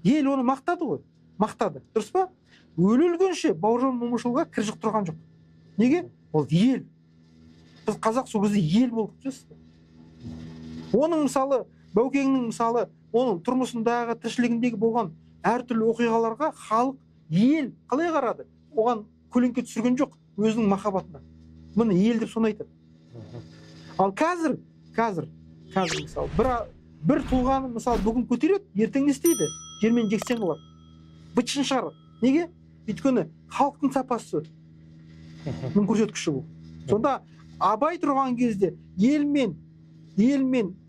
ел оны мақтады ғой. Мақтады. Дұрыс па? Өле-өлгенше Бауыржан Момышұлыға кір жұқтырған жоқ. Неге? Ол ел. Біз қазақ сол кезде ел болдық. Оның мысалы, Баукеңнің мысалы, оның тұрмысындағы, тіршілігіндегі болған әртүрлі оқиғаларға халық, ел қалай қарады? Оған көлеңке түсірген жоқ, өзінің махаббатына. Бұны ел деп соны айтады. Ал қазір мысалы, бір тұлғаны мысалы бүгін көтереді, ертең не істейді? Жермен жексен қылады. Бытшын шығарады. Неге? Өйткені халықтың сапасы көрсеткіші бұл. Сонда Абай тұрған кезде елмен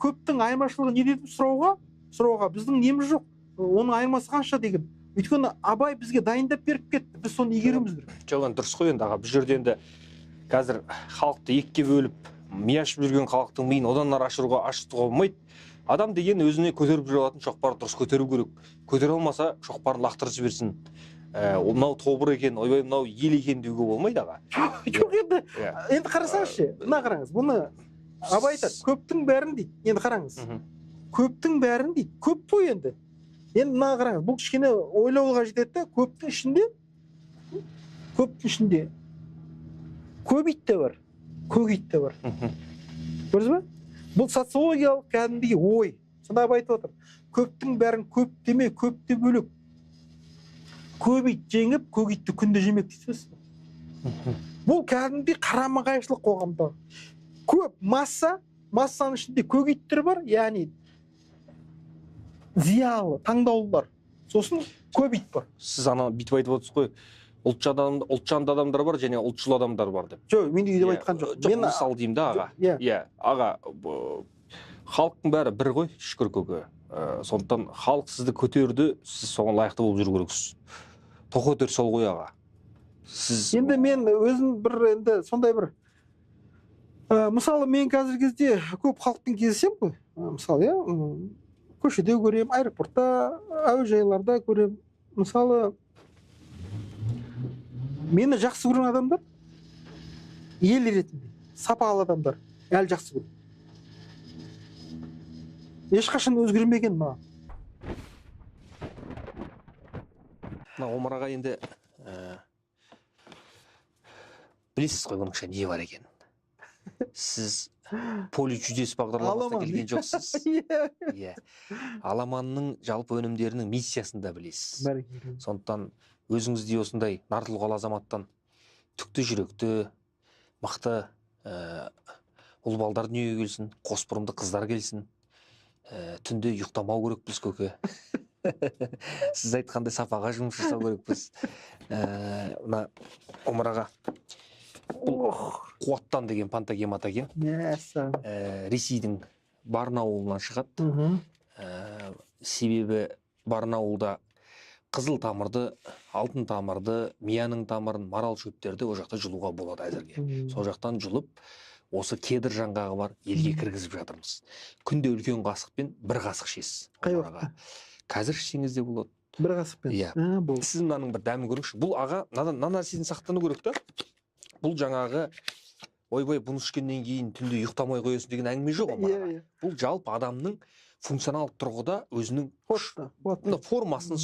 көптің айырмашылығы не деп сұрауға біздің неміз жоқ. Оның айырмасы қанша деген. Өйткені Абай бізге дайындап беріп кетті. Біз соны игеруіміз керек. Жоқ, дұрыс қой енді аға. Бұл жерде енді қазір халықты екіге бөліп, ми ашып жүрген халықтың миын одан ары ашытуға болмайды. Адам деген өзіне көтеріп жүре алатын шоқпарды дұрыс көтеру керек. Көтере алмаса, шоқпарын лақтырып жіберсін. Мынау тобыр екен, ойбай мынау ел екен деуге болмайды аға. Жоқ, енді қарасаңызшы, мына қараңыз. Бұны Абай айтады, көптің бәрін дейді. Енді қараңыз. Көптің бәрін дейді. Көп қой енді. Енді мына қараңыз, бұл кішкене ойлауға жетеді да, көптің ішінде көп ит те бар, көк ит те бар. Көрдіңіз ба? Бұл социологиялық кәдімгідей ой. Сонда Абай айтып отыр. Көптің бәрін көп деме, көп те бөлек. Көп ит жеңіп, көк итті күнде жемек дейсіз. Бұл кәдімгідей қарама-қайшылық қоғамда. Көп массаның ішінде көк иттер бар, яғни зиялы, таңдаулылар. Сосын көп ит бар. Сіз ана бүйтіп айтып отырсыз ғой, ұлтжанды адамдар бар және ұлтшыл адамдар бар деп. Жоқ, мен деп айтқан жоқ. Мен мысал деймін да аға. Иә, аға, халықтың бәрі бір ғой, шүкір көке. Сондықтан халық сізді көтерді, сіз соған лайықты болып жүру керексіз. Тоқетер сол ғой аға. Енді мен өзім енді сондай бір мысалы мен қазір кезде көп халықпен кездесем ғой. Мысалы, көшеде көрем, аэропортта, әуежайларда көрем. Мысалы, мені жақсы көрген адамдар ел ретінде, сапалы адамдар әлі жақсы көрем. Ешқашан өзгермеген маған. мына Омар аға енді білесіз ғой бұның не бар екенін. Сіз поле чудес бағдарламасына келген жоқсыз. Иә. Аламанның жалпы өнімдерінің миссиясын да білесіз. Сондықтан өзіңізде осындай нар тұлғалы азаматтан түкті жүректі, мықты ұл балдар дүниеге келсін, қос бұрымды қыздар келсін. Түнде ұйықтамау керекпіз көке. Сіз айтқандай сапаға жұмыс жасау керекпіз. Мына Омар аға, Қуаттан деген пантагемат екен. Ресейдің Барнауылынан шығады. Себебі Барнауылда қызыл тамырды, алтын тамырды, мияның тамырын, марал шөптерді о жақта жұлуға болады әзірге. Сол жақтан жұлып, осы кедір жаңғағы бар елге кіргізіп жатырмыз. Күнде үлкен қасықпен бір қасық ішесіз. Қай уақытта? Қазір ішсеңіз де болады. Бір қасықпен? Иә. Сіз мынаның бір дәмін көріңізші. Бұл аға мына нәрседен сақтану керек та. Бұл жаңағы ойбай бұны ішкеннен кейін түнде ұйықтамай қоясың деген әңгіме жоқ Омар аға. Бұл жалпы адамның функционалдық тұрғыда өзінің формасын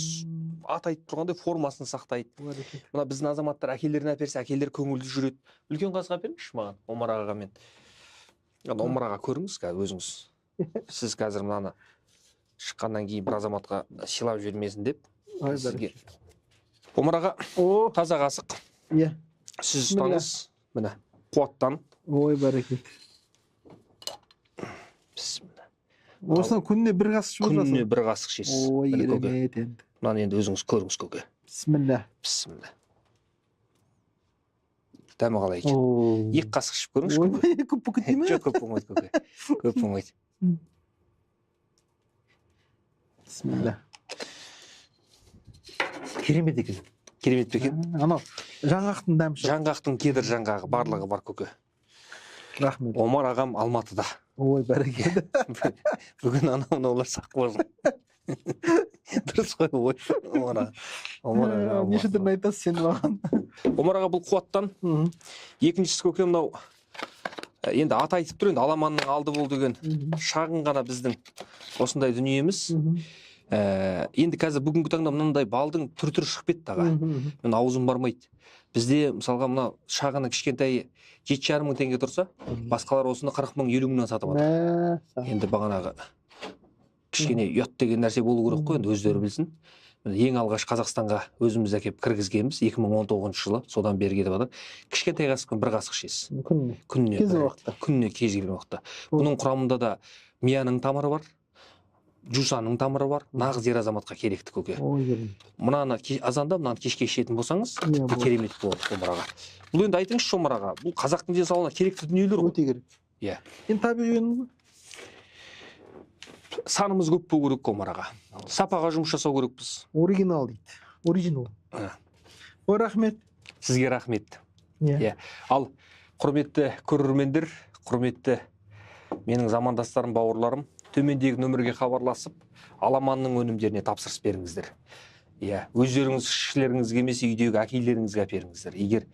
атайтып тұрғандай формасын сақтайды. Мына біздің азаматтар әкелеріне әперсе, әкелер көңілді жүреді. Үлкен қасық әперіңізші маған Омар ағаға мен. Омар аға көріңіз өзіңіз. Сіз қазір мынаны шыққаннан кейін бір азаматқа сыйлап жібермесін деп сізге. Омар аға, таза қасық. Иә. Сіз ұстаңыз, міне, Қуаттан. Ой, бәрекет. Осыдан күніне бір қасық ішіп отырасың? Күніне бір қасық ішесіз. Ой, керемет енді. Мынаны енді өзіңіз көріңіз көке. Бісміллә. Бісміллә. Дәмі қалай екен? Екі қасық ішіп көріңіз көке. Ой, көп болып кетпей ме? Жоқ, көп болмайды көке. Көп болмайды. Бісміллә. Керемет екен. Керемет пе екен? Анау жаңғақтың дәмі шығады. Жаңғақтың кедір жаңғағы барлығы бар көке. Рахмет. Омар ағам Алматыда. Ой, бәрекелді. Бүгін анау-мынаулар сақ болсын. Дұрыс қой, ой. Омар аға. Неше түрлі айтасыз сен маған. Омар аға бұл Қуаттан. Екіншісі көке мынау енді аты айтып тұр енді Аламанның алды бол деген шағын ғана біздің осындай дүниеміз. Енді қазір бүгінгі таңда мынандай балдың түр-түрі шығып кетті аға. Мен аузым бармайды. Бізде мысалға мына шағыны кішкентайы 7,5 мың теңге тұрса, басқалар осыны 40 мың 50 мыңнан сатып алады. Енді бағанағы кішкене ұят деген нәрсе болу керек қой, енді өздері білсін. Ең алғаш Қазақстанға өзіміз әкеп кіргізгенбіз 2019 жылы, содан бері кетіп жатыр. Кішкентай қасықпен бір қасық ішесіз. Күніне кез келген уақытта. Бұның құрамында да мияның тамыры бар, жусаның тамыры бар, нағыз ер азаматқа керекті көке. Мынаны азанда, мынаны кешке ішетін болсаңыз, бұл керемет болады Омар аға. Бұл енді айтыңызшы Омар аға, бұл қазақтың денсаулығына керекті дүниелер ғой. Өте керек. Иә. Енді табиғи өнім. Санымыз көп болу керек Омар аға. Сапаға жұмыс жасау керекпіз. Оригинал дейді. Оригинал. Ой, рахмет. Сізге рахмет. Иә. Ал құрметті көрермендер, құрметті менің замандастарым, бауырларым, төмендегі нөмірге хабарласып, Аламанның өнімдеріне тапсырыс беріңіздер. Иә, өздеріңіз ішкілеріңізге емес, үйдегі әкелеріңізге әперіңіздер. Егер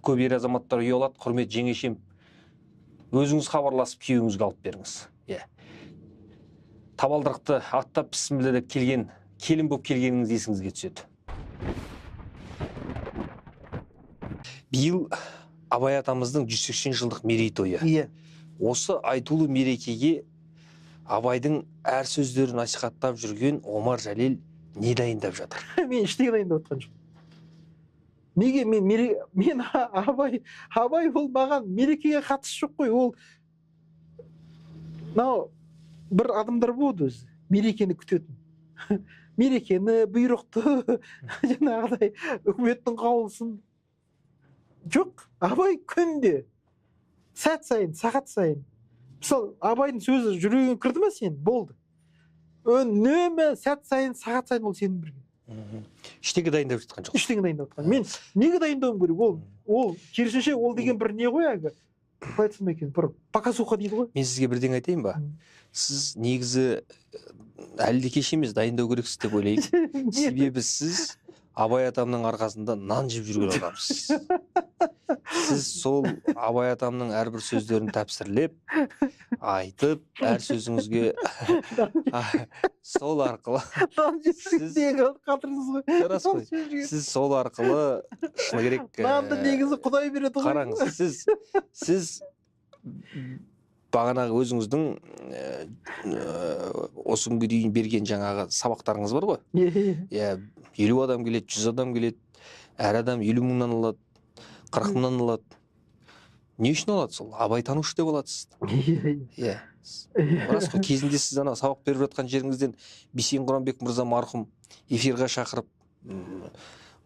көп ер азаматтар ұялады, құрмет жеңешем, өзіңіз хабарласып, күйеуіңізге алып беріңіз. Иә. Табалдырықты аттап бісміллә деп келген, келін болып келгеніңіз есіңізге түседі. Биыл Абай атамыздың 180 жылдық мерейтойы. Иә. Осы айтулы мерекеге Абайдың әр сөздерін насихаттап жүрген Омар Жәлел не дайындап жатыр? Мен ештеңе дайындап отқан жоқ. Неге мен Абай ол маған мерекеге қатысы жоқ қой. Ол мынау бір адамдар болады өзі, мерекені күтетін. Мерекені, бұйрықты, жаңағыдай үкіметтің қаулысын. Жоқ, Абай күнде, сәт сайын, сағат сайын. Мысалы, Абайдың сөзі жүрегіңе кірді ме сен? Болды. Үнемі сәт сайын, сағат сайын ол сенің бірге. Ештеңе дайындап жатқан жоқ. Ештеңе дайындап жатқан. Мен неге дайындауым керек? Ол керісінше ол деген бір не ғой әлгі? Қалай айтсам екен? Бір показуха дейді ғой. Мен сізге бірдеңе айтайын ба? Сіз негізі әлі де кеш емес, дайындау керексіз деп ойлаймын. Себебі сіз Абай атамның арқасында нан жеп жүрген адамсыз. сіз сол Абай атамның әрбір сөздерін тәпсірлеп, айтып, әр сөзіңізге сол арқылы рас қой. Сіз сол арқылы шыны керек нанды негізі Құдай береді ғой. қараңыз, сіз бағанағы өзіңіздің осы күнге дейін берген жаңағы сабақтарыңыз бар ғой. Иә, 50 адам келеді, 100 адам келеді, әр адам 50 мыңнан алады, 40 мыңнан алады. Не үшін алады сол? Абай танушы деп алады сізді. Иә. Рас қой, кезінде сіз ана сабақ беріп жатқан жеріңізден Бейсен Құранбек мырза марқұм эфирға шақырып,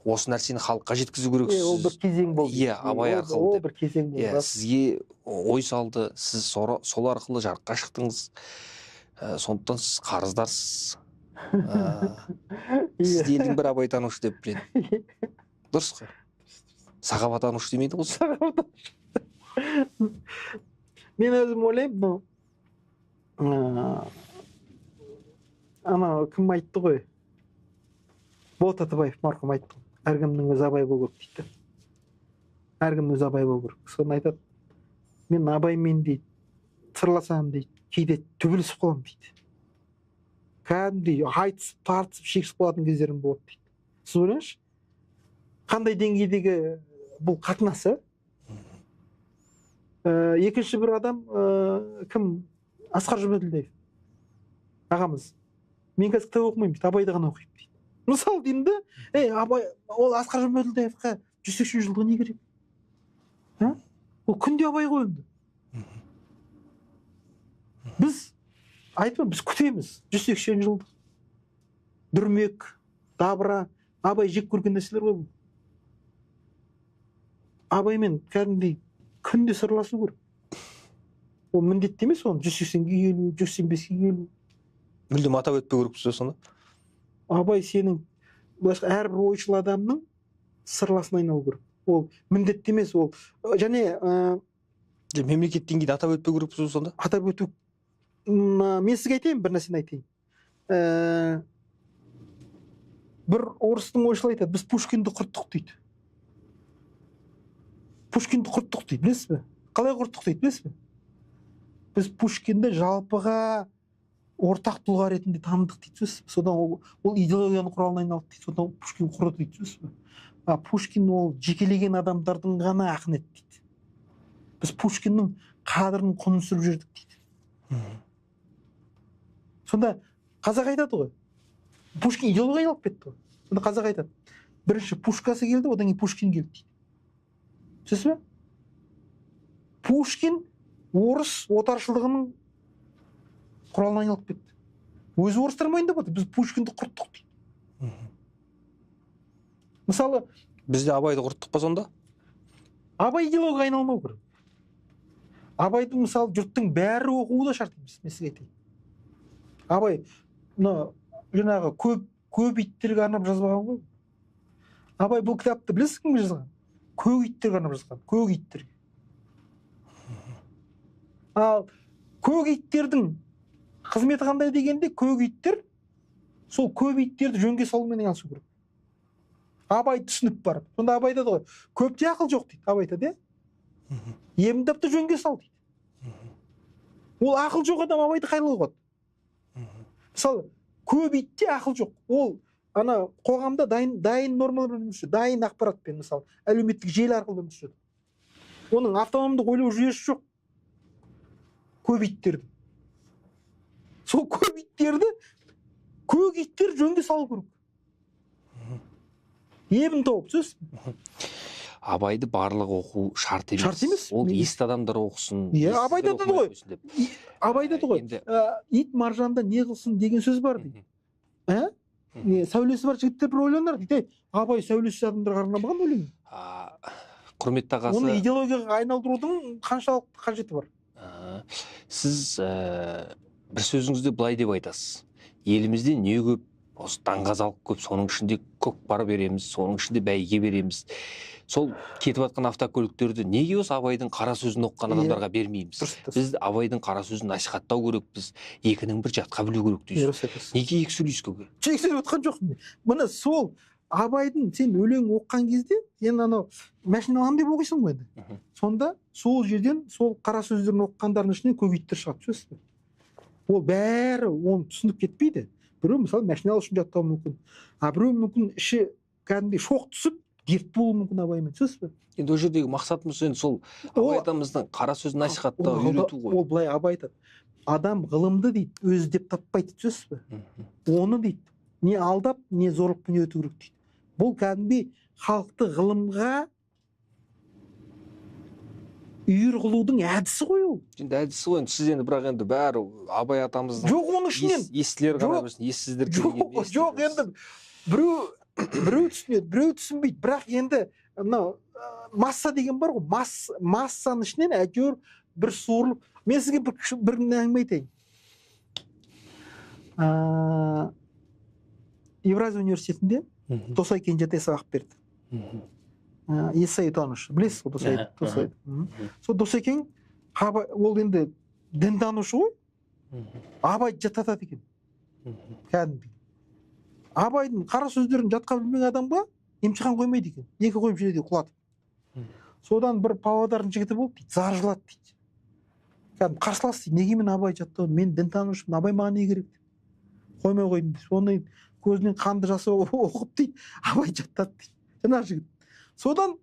осы нәрсені халыққа жеткізу керексіз. Ол бір кезең болды. Иә, Абай арқылы. Ол бір кезең болды. Иә, сізге ой салды, сіз сол арқылы жарыққа шықтыңыз. Сондықтан сіз қарыздарсыз. Сізді елдің бір Абай танушы деп біледі. Дұрыс қой. Сахаба танушы демейді ғой. Мен өзім ойлаймын, ана кім айтты ғой? Болат Атабаев марқұм айтты. Әркімнің өзі Абай болу керек дейді. Әркімнің өзі Абай болу керек. Соны айтады. Мен Абаймен дейді, сырласам дейді, кейде төбелесіп қаламын дейді. Кәдімгідей айтысып, тартысып, шексіп қалатын кездерім болады дейді. Сіз ойлаңызшы, қандай деңгейдегі бұл қатынасы? Екінші бір адам кім? Асқар Жұмаділдаев ағамыз. Мен қазір кітап оқымаймын дейді, Абайды ғана оқимын дейді. Мысалы деймін да, Абай, ол Асқар Жұмаділдаевқа 180 жылғы не керек? Ол күнде Абай ғой енді. Біз айтпаймын, біз күтеміз 180 жылдық. Дүрмек, дабыра, Абай жек көрген нәрселер ғой бұл. Абаймен кәдімгідей күнде сырласу керек. Ол міндетті емес, оны 180-ге келу, 185-ге келу. Мүлдем атап өтпеу керекпіз бе сонда? Абай сенің әрбір ойшыл адамның сырласына айналу керек. Ол міндетті емес, ол және мемлекет деңгейде атап өтпеу керекпіз бе сонда? Атап өту. Мен сізге айтайын, бір нәрсені айтайын. Бір орыстың ойшылы айтады, біз Пушкинді құрттық дейді. Пушкинді құрттық дейді, білесіз бе? Қалай құрттық дейді, білесіз бе? Біз Пушкинді жалпыға ортақ тұлға ретінде таныдық дейді. Содан ол идеологияның құралына айналды дейді. Содан Пушкин құрыды дейді. Пушкин ол жекелеген адамдардың ғана ақын еді дейді. Біз Пушкиннің қадірін құнын сүріп жүрдік дейді. Сонда қазақ айтады ғой. Пушкин идеология айналып кетті ғой. Сонда қазақ айтады. Бірінші Пушкасы келді, одан кейін Пушкин келді дейді. Түсінесіз бе? Пушкин орыс отаршылдығының құралына айналып кетті. Өзі орыстар мойындап отыр, біз Пушкинді құрттық дейді. Мысалы, бізде Абайды құрттық па сонда? Абай идеологияға айналмау керек. Абайды мысалы жұрттың бәрі оқуы да шарт емес, мен сізге айтайын. Абай жаңағы көп иттерге арнап жазбаған ғой. Абай бұл кітапты білесіз кімге жазған? Көк иттерге арнап жазған, көк иттерге. Ал көк иттердің қызметі қандай дегенде, көк иттер сол көп иттерді жөнге салумен айналысу керек. Абай түсініп барып. Сонда Абай айтады ғой, көпте ақыл жоқ дейді. Абай айтады, емдапты жөнге сал дейді. Ол ақыл жоқ адам Абайды қайлы қояды. Мысалы, көп итте ақыл жоқ. Ол ана қоғамда дайын нормалармен өмір сүреді, дайын ақпаратпен, мысалы, әлеуметтік желі арқылы өмір сүреді. Оның автономдық ойлау жүйесі жоқ. Көп иттерді. Сол көп иттерді көк иттер жөнге салу керек. Ебін тауып, сөз. Абайды барлық оқу шарт емес. Шарт емес. Ол есті адамдар оқысын. Абай да ғой. Абай да ғой. Ит маржанда не қылсын деген сөз бар дейді. Сәулесі бар жігіттер бір ойланар дейді. Абай сәулесі адамдарға арнамаған өлең. Құрметті ағасы. Оны идеологияға айналдырудың қаншалықты қажеті бар? Сіз бір сөзіңізде былай деп айтасыз. Елімізде не көп, осы даңғазалық көп, соның ішінде көкпар береміз, соның ішінде бәйге береміз. Сол кетіп жатқан автокөліктерді неге осы Абайдың қара сөзін оқыған адамдарға бермейміз? Біз Абайдың қара сөзін насихаттау керекпіз, екінің бір жатқа білу керек дейсіз. Неге екі сөйлесуге? Екі сөйлеп отқан жоқпын. Міне сол Абайдың сен өлең оққан кезде сен анау машина аламын деп оқисың ғой енді. Сонда сол жерден сол қара сөздерін оқығандардың ішінен көбейттер шығады, түсінесіз бе? Ол бәрі оны түсініп кетпейді. Біреу мысалы машина үшін жаттауы мүмкін, а біреу мүмкін іші кәдімгідей шоқ түсіп дерт болуы мүмкін абаймен, түсінесіз бе? Енді ол жердегі мақсатымыз енді сол Абай атамыздың қара сөзін насихаттау, үйрету ғой. Ол былай Абай айтады, адам ғылымды дейді өзі деп таппайды, түсінесіз бе? Оны дейді не алдап, не зорлықпен үйрету керек дейді. Бұл кәдімгідей халықты ғылымға үйір қылудың әдісі ғой ол. Енді әдісі ғой. Сіз енді бірақ енді бәрі Абай атамыздың жоқ, оның ішінен естілер ғана білсін, ессіздер келген. Жоқ, енді біреу түсінеді, біреу түсінбейді. Бірақ енді мынау масса деген бар ғой, массаның ішінен әйтеуір бір суырылып. Мен сізге бір әңгіме айтайын. Евразия университетінде Досай Кенжетай сабақ берді. Ессаитанушы, білесіз ғой Досайды? Сол Досекең, ол енді дінтанушы ғой, Абайды жаттатады екен. Кәдімгідей. Абайдың қара сөздерін жатқа білмеген адамға емтихан қоймайды екен. 2 қойып жібереді құлатып. Содан бір павлодардың жігіті болды дейді, зар жылады дейді. Кәдімгі қарсылас дейді, неге мен Абайды жаттадым? Мен дінтанушымын, Абай маған не керек дейді. Қоймай қойдым дейді. Соны көзінен қанды жасы оқып дейді, Абай жаттады дейді. Жаңағы жігіт. Содан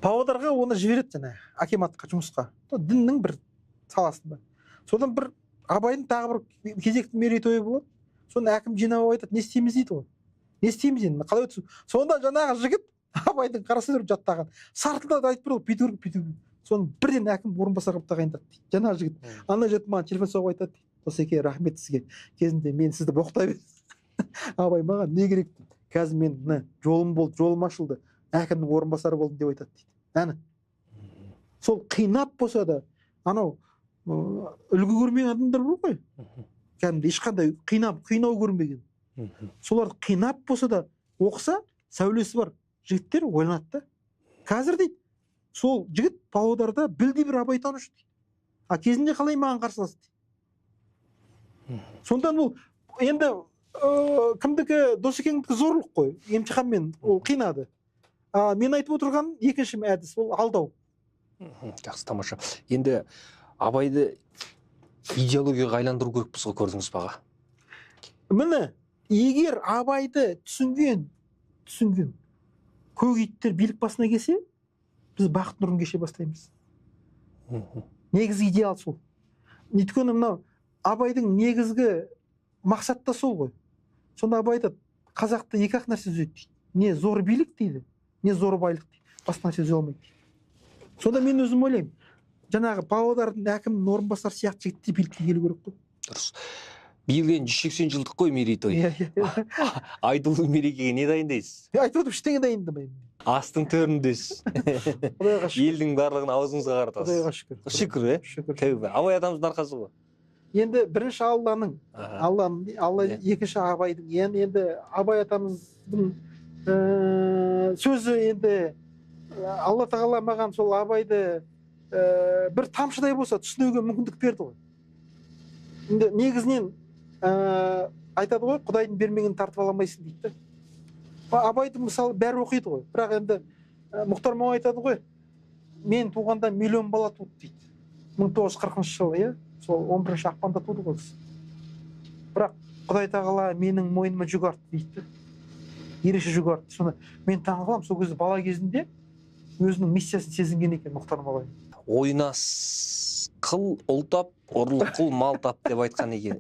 павлодарға оны жібереді жаңағы акиматқа жұмысқа. Діннің бір саласында. Содан бір Абайдың тағы бір кезекті мерейтойы болады. Соны әкім жинап айтады, не істейміз дейді ғой. Не істейміз енді, қалай өтсін? Сонда жаңағы жігіт Абайдың қара сөздерін жаттаған. Сартылдап айтып берді, бүйту. Соны бірден әкім орынбасар қылып тағайындады дейді. Жаңағы жігіт. Ана жігіт маған телефон соғып айтады дейді. Досеке, рахмет сізге. Кезінде мен сізді боқтай бердім. Абай маған не керек дейді. Қазір мен мына жолым болды, жолым ашылды. Әкімнің орынбасары болдым деп айтады дейді. Әні. Сол қинап болса да, анау үлгі көрмеген адамдар бар ғой. Кәдімгі ешқандай қинау көрмеген. Соларды қинап болса да оқыса, сәулесі бар жігіттер ойланады да. Қазір дейді, сол жігіт павлодарда білдей бір Абай танушы дейді. А кезінде қалай маған қарсыласты дейді. Сондан ол енді кімдікі Досекеңдікі зорлық қой, емтиханмен ол қинады. Мен айтып отырған екінші әдіс, ол алдау. Жақсы, тамаша. Енді Абайды идеологияға айландыру керекпіз ғой, көрдіңіз баға. Міне, егер Абайды түсінген көк иттер билік басына келсе, біз бақыт нұрын кеше бастаймыз. Негізгі идеал сол. Өйткені мынау Абайдың негізгі мақсаты да сол ғой. Сонда Абай айтады, қазақты 2-ақ нәрсе түзейді дейді. Не зор билік дейді, не зор байлық дейді. Басқа нәрсе түзей алмайды дейді. Сонда мен өзім ойлаймын, жаңағы павлодардың әкімнің орынбасары сияқты жігітте билікке келу керек қой. Дұрыс. Биыл 180 жылдық қой мерейтой. Айтулы мерекеге не дайындайсыз? Айтып отырмын, ештеңе дайындамаймын. Астың төріндесіз. Елдің барлығын аузыңызға қаратасыз. Құдайға шүкір. Шүкір, Тәубе. Абай атамыздың арқасы ғой. Енді бірінші Алла екінші Абайдың. Енді Абай атамыздың сөзі енді Алла тағала маған сол Абайды бір тамшыдай болса түсінуге мүмкіндік берді ғой. Енді негізінен айтады ғой, Құдайдың бермеген тартып ала алмайсың дейді. Абайды мысалы бәрі оқиды ғой. Бірақ енді Мұхтар Мағауин айтады ғой, мен туғанда миллион бала туды дейді. 1940 жылы, иә? Сол 11 ақпанда туды ғой. Бірақ Құдай тағала менің мойныма жүк артты дейді. Ерекше жүк артты. Соны мен таңғаламын, сол кезде бала кезінде өзінің миссиясын сезінген екен Мұхтар Мағауин. Ойнас қыл ұлтап, ұрлық қыл мал тап деп айтқан екен.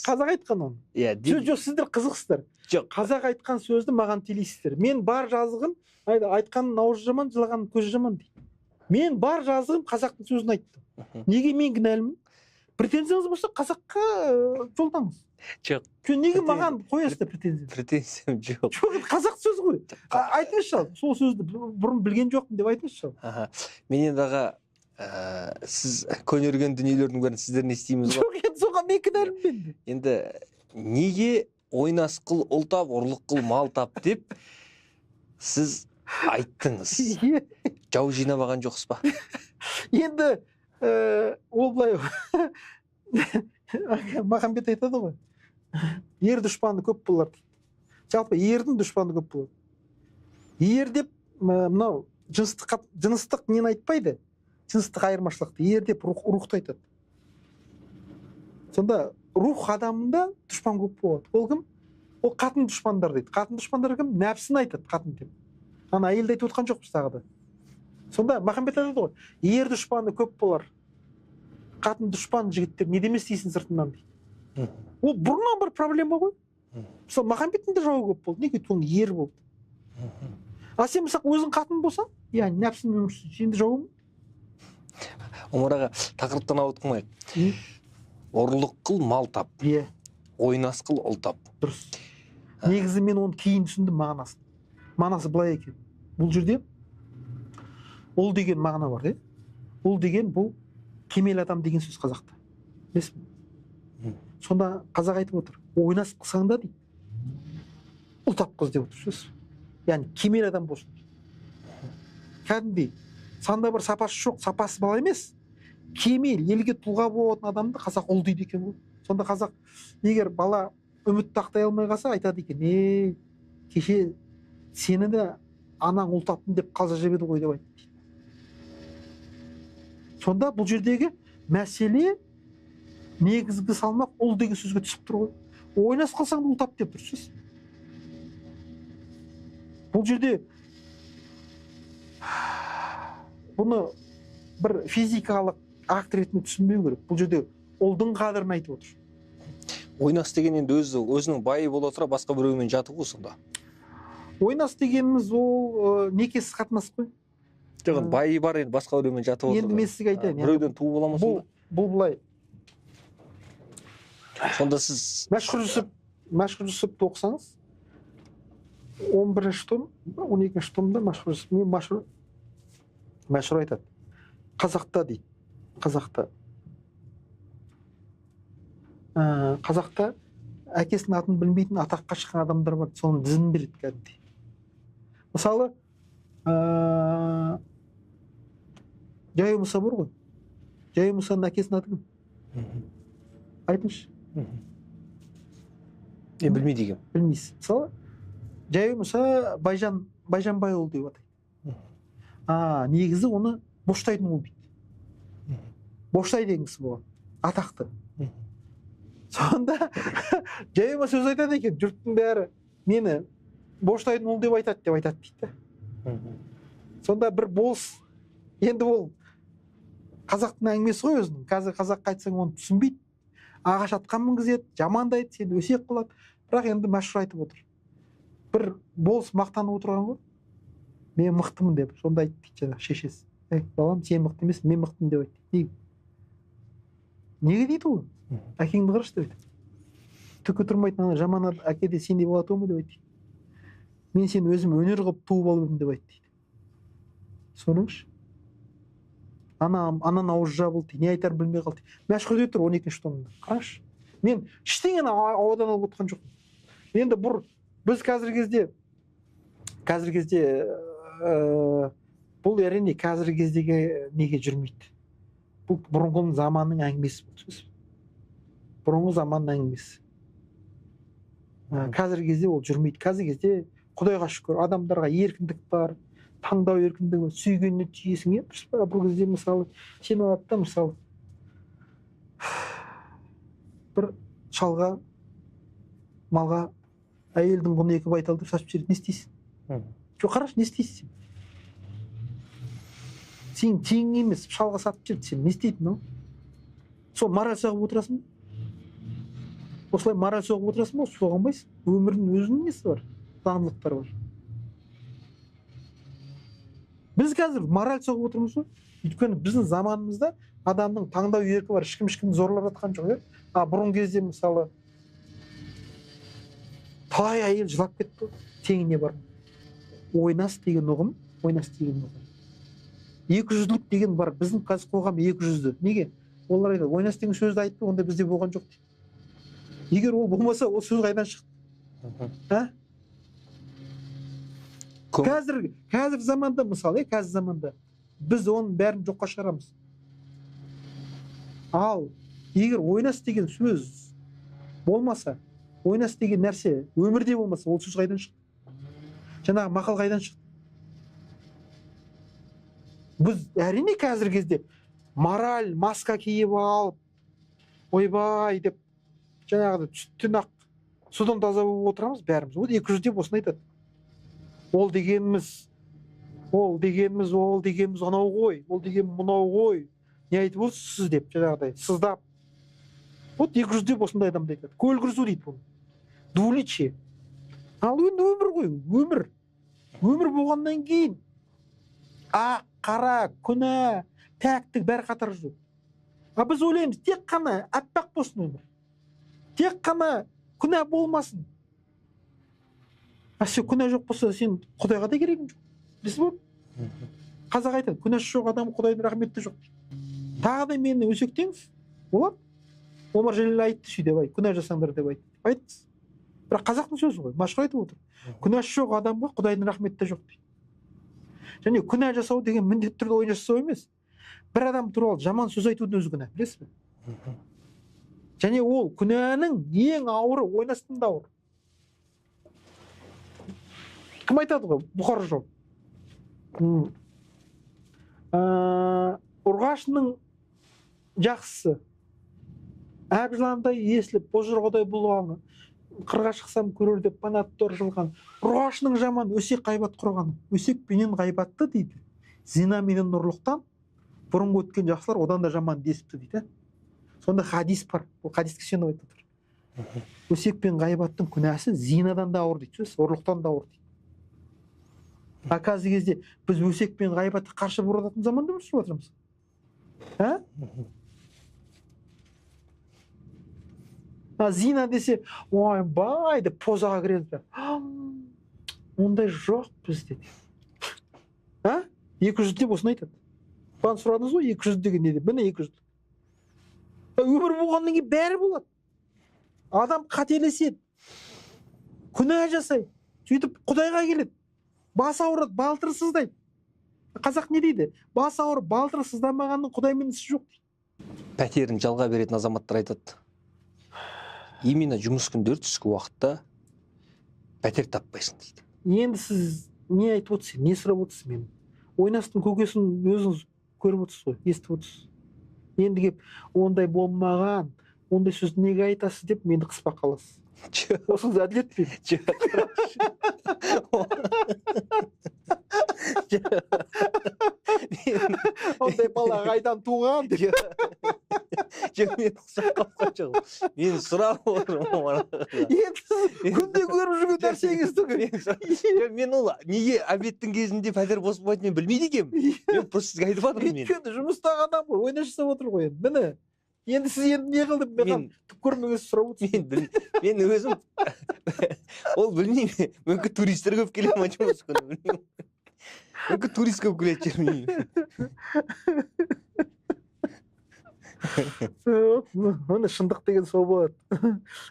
Қазақ айтқан оны. Жоқ, сіздер қызықсыздар. Қазақ айтқан сөзді маған телейсіздер. Мен бар жазығым, айтқаным ауызы жаман, жылаған көзі жаман дейді. Мен бар жазығым қазақтың сөзін айттым. Неге мен кінәлімін? Претензияңыз болса қазаққа жолдаңыз. Жоқ. Неге маған қоясыздар претензия? Претензиям жоқ. Жоқ, қазақ сөзі ғой. Айтыңызшы, сол сөзді бұрын білген жоқпын деп айтыңызшы. Мен енді аға, сіз көнерген дүниелердің бәрін сіздер не істейміз ғой? Жоқ, енді соған мен кінәлімін енді. Енді неге ойнас қыл ұлтап, ұрлық қыл мал тап деп сіз айттыңыз? Жау жинамаған жоқсыз ба? Енді ол былай Махамбет айтады ғой, ер дұшпаны көп болар дейді. Жалпы ердің дұшпаны көп болады. Ер деп мынау жыныстық нені айтпайды, жыныстық айырмашылықты. Ер деп рухты айтады. Сонда рух адамында дұшпан көп болады. Ол кім? Ол қатын дұшпандар дейді. Қатын дұшпандар кім? Нәпсін айтады қатын деп. Ана әйелді айтып отқан жоқпыз тағы да. Сонда Махамбет айтады ғой, ер дұшпаны көп болар. Қатын дұшпан жігіттер не демес дейсің сыртынан дейді. Ол бұрыннан бір проблема ғой. Мысалы Махамбеттің де жауы көп болды. Неге өйткені ер болды. А сен мысалы өзің қатын болсаң, яғни нәпсің сенде жауы ма? Омар аға, тақырыптан ауытып қоймайық. Ұрлық қыл, мал тап. Иә. Ойнас қыл, ұл тап. Дұрыс. Негізі мен оны кейін түсіндім мағынасын. Мағынасы былай екен. Бұл жерде ұл деген мағына бар, иә? Ұл деген бұл кемел адам деген сөз қазақта. Білесің? Сонда қазақ айтып отыр. Ойнас қылсаң да дейді. Ұл тапқыз деп отыр сөз. Яғни кемел адам болсын. Кәдімгідей санда бір сапасы жоқ, сапасы бала емес. Кемел, елге тұлға болатын адамды қазақ ұл дейді екен ғой. Сонда қазақ егер бала үмітті ақтай алмай қалса айтады екен, кеше сені де анаң ұл таптым деп қалжа жеп еді ғой деп айтты. Сонда бұл жердегі мәселе негізгі салмақ ұл деген сөзге түсіп тұр ғой. Ойнас қалсаң ұл тап деп тұрсыз. Бұл жерде бұны бір физикалық акт ретінде түсінбеу керек. Бұл жерде ұлдың қадірін айтып отыр. Ойнас деген енді өзінің байы бола тұра басқа біреумен жату ғой сонда. Ойнас дегеніміз ол некесіз қатынас қой. Жоқ, байы бар енді басқа біреумен жатып отыр. Енді мен сізге айтайын. Біреуден туы бола ма сонда? Бұл былай. Сонда сіз Мәшһүр Жүсіпті оқысаңыз, 11-ші том, 12-ші томда Мәшһүр айтады. Қазақта дейді. Қазақта әкесінің атын білмейтін атаққа шыққан адамдар бар, соның тізімін береді кәдімгідей. Мысалы, Жайы Мұса бар ғой. Жайы Мұсаның әкесінің аты кім? Айтыңызшы. Мен білмейді екенмін. Білмейсіз. Мысалы, Жайы Мұса Байжанбайұлы деп атайды. Негізі оны Боштайдың ұлы дейді. Боштай деген кісі болған, атақты. Сонда Жайыма сөз айтады екен, жұрттың бәрі мені Боштайдың ұлы деп айтады дейді. Сонда бір болыс, енді ол қазақтың әңгімесі ғой өзінің. Қазір қазаққа айтсаң оны түсінбейді. Ағаш атқан мінгізеді, жамандайды, сені өсек қылады. Бірақ енді Мәшһүр айтып отыр. Бір болыс мақтанып отырған ғой. Мен мықтымын деп. Сонда айтты дейді шешесі. Балам, сен мықты емес, мен мықтымын деп айтты. Неге дейді ол? Әкеңді қарашы деп айтты. Түкі тұрмайтын жаман әкеде сендей болады ма деп айтты. Мен сені өзім өнер қылып туып алып едім деп айтты. Соныңызшы. Анан ауыз жабылды, не айтар білмей қалды. Мәшһүрде тұр 12-ші томында. Қарашы. Мен ештеңені ауадан алып отқан жоқпын. Енді біз қазіргі кезде бұл әрине қазіргі кездегі неге жүрмейді. Бұл бұрынғы заманның әңгімесі болды. Бұрынғы заманның әңгімесі. Қазіргі кезде ол жүрмейді. Қазіргі кезде Құдайға шүкір адамдарға еркіндік бар, таңдау еркіндігі бар, сүйгеніне түйесің. Бір кезде мысалы сен алады да мысалы бір шалға, малға әйелдің құны 2 байтал деп сатып жібереді, не істейсің? Жоқ, қарашы, не істейсің? Сен тең емес, шалға сатып жіберді, сен не істейтін? Сол мораль соғып отырасың ба? Осылай мораль соғып отырасың ба? Соғылмайсың. Өмірдің өзінің несі бар? Заңдылықтар бар. Біз қазір мораль соғып отырмыз ғой. Өйткені біздің заманымызда адамның таңдау еркі бар, ешкім зорлап жатқан жоқ. Бұрын кезде мысалы талай әйел жылап кетті. Теңіне бар. Ойнас деген ұғым. 200-лік деген бар. Біздің қазір қоғам 200-ді. Неге? Олар айтады, ойнас деген сөзді айтты, онда бізде болған жоқ дейді. Егер ол болмаса, ол сөз қайдан шықты? Қазір заманда мысалы, біз оның бәрін жоққа шығарамыз. Ал егер ойнас деген сөз болмаса, ойнас деген нәрсе өмірде болмаса ол сөз қайдан шықты? Жаңағы мақал қайдан шықты? Біз әрине қазіргі кезде мораль маска киіп алып, ойбай деп жаңағыда сүттен ақ судан таза болып отырамыз бәріміз. Ол 200 деп осыны айтады. Ол дегеніміз анау ғой, ол дегеніміз мынау ғой. Не айтып отырсыз деп жаңағыдай сыздап. Вот 200 деп осындай адамды айтады. Көлгірсу дейді бұл. Дуличи. Ал енді өмір ғой, өмір. Өмір болғаннан кейін ақ, қара, күнә, пәктік бәрі қатар жүреді. А біз ойлаймыз, тек қана аппақ болсын өмір. Тек қана күнә болмасын. А сен күнә жоқ болса, сен Құдайға да керегің жоқ. Білесіз бе? Қазақ айтады, күнәсі жоқ адам Құдайдың рахметі жоқ. Тағы да мені өсектеңіз, болады. Омар Жәлел айтты ше деп айт, күнә жасаңдар деп айтты. Айтыңыз. Бірақ қазақтың сөзі ғой, машһүр айтып отыр. Күнәсі жоқ адамға Құдайдың рахметі жоқ дейді. Және күнә жасау деген міндетті түрде ойын жасау емес. Бір адам туралы жаман сөз айтудың өзі күнә, білесіз бе? Және ол күнәнің ең ауыры, ойнастың да ауыр. Кім айтады ғой? Бұхар жоқ. Ұрғашының жақсысы. Әбжыландай есіліп, бозжырғадай болғаны, қырға шықсам көрер деп панатты ұржылған. Ұрғашының жаман өсек ғайбат құрғаны. Өсек пенен ғайбатты дейді. Зина менен нұрлықтан бұрынғы өткен жақсылар одан да жаман десіпті дейді. Сонда хадис бар. Ол хадиске сеніп айтып отыр. Өсек пен ғайбаттың күнәсі зинадан да ауыр дейді, ұрлықтан да ауыр дейді. А қазіргі кезде біз өсек пен ғайбатты қарсы бұрылатын заманда өмір сүріп отырмыз. Зина десе, ой, бай деп позаға кіреді. Ондай жоқ бізде. 200 деп осыны айтады. Баған сұрадыңыз ғой, 200 деген не деп? Міне 200. Өмір болғаннан кейін бәрі болады. Адам қателеседі. Күнә жасайды. Сөйтіп Құдайға келеді. Бас ауырады, балтыры сыздайды. Қазақ не дейді? Бас ауырып, балтыры сыздамағанның Құдаймен ісі жоқ дейді. Пәтерін жалға беретін азаматтар айтады. Именно жұмыс күндері түскі уақытта пәтер таппайсың дейді. Енді сіз не айтып отырсыз, не сұрап отырсыз мен? Ойнастың көкесін өзіңіз көріп отырсыз ғой, естіп отырсыз. Енді кеп ондай болмаған, ондай сөзді неге айтасыз деп мені қыспақ қаласыз. Осыңыз әділет пе? Ондай бала қайдан туған деп. Мен ұқсап қапқан жоқпын. Мен сұрап отырмын. Күнде көріп жүрген нәрсеңізді ғой. Мен ол неге обедтің кезінде пәтер бос болмайтынын мен білмейді екенмін. Мен просто сізге айтып жатырмын. Өйткені жұмыстағы адам ғой, ойнақ жасап отыр ғой енді. Міне. Енді сіз енді не қылдым? Мен түк көрмеңіз сұрап отырсыз. Мен өзім ол білмеймін. Мүмкін туристер көп келе ма жұмыс күні білмеймін. Мүмкін турист көп келеді жүрмеймін. Оны шындық деген сол болады.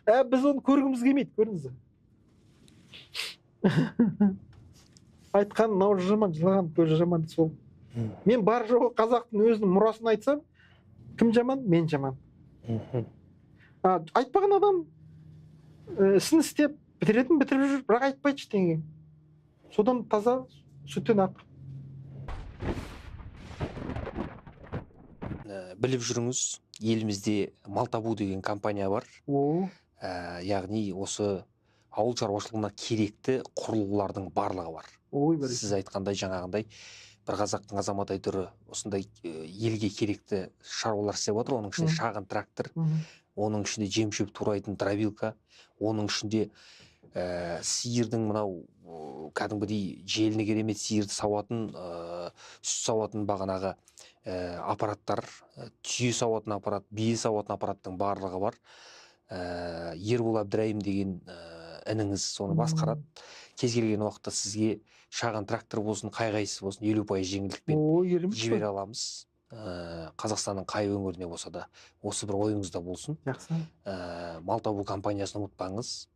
Біз оны көргіміз келмейді, көрдіңіз. Айтқан науыз жаман, жылаған көзі жаман сол. Мен бар жоғы қазақтың өзінің мұрасын айтсам, кім жаман? Мен жаман. Айтпаған адам ісін істеп, бітіретін бітіріп жүр, бірақ айтпайды ештеңе. Содан таза, сүттен ақ. Біліп жүріңіз, елімізде мал табу деген компания бар. Яғни осы ауыл шаруашылығына керекті құрылғылардың барлығы бар. Сіз айтқандай жаңағындай бір қазақтың азаматы айтыры осындай елге керекті шаруалар істеп отыр. Оның ішінде шағын трактор, оның ішінде жем-шөп турайтын дробилка, оның ішінде сиырдың мынау кәдімгідей желіне керемет сиырды сауатын, сүт сауатын бағанағы аппараттар, түйе сауатын аппарат, бие сауатын аппараттың барлығы бар. Ербол Әбдірайым деген ініңіз соны басқарады. Кез келген уақытта сізге шағын трактор болсын, қай-қайсысы болсын 50% жеңілдікпен жібере аламыз. Қазақстанның қай өңіріне болса да осы бір ойыңызда болсын. Мал табу компаниясын ұмытпаңыз.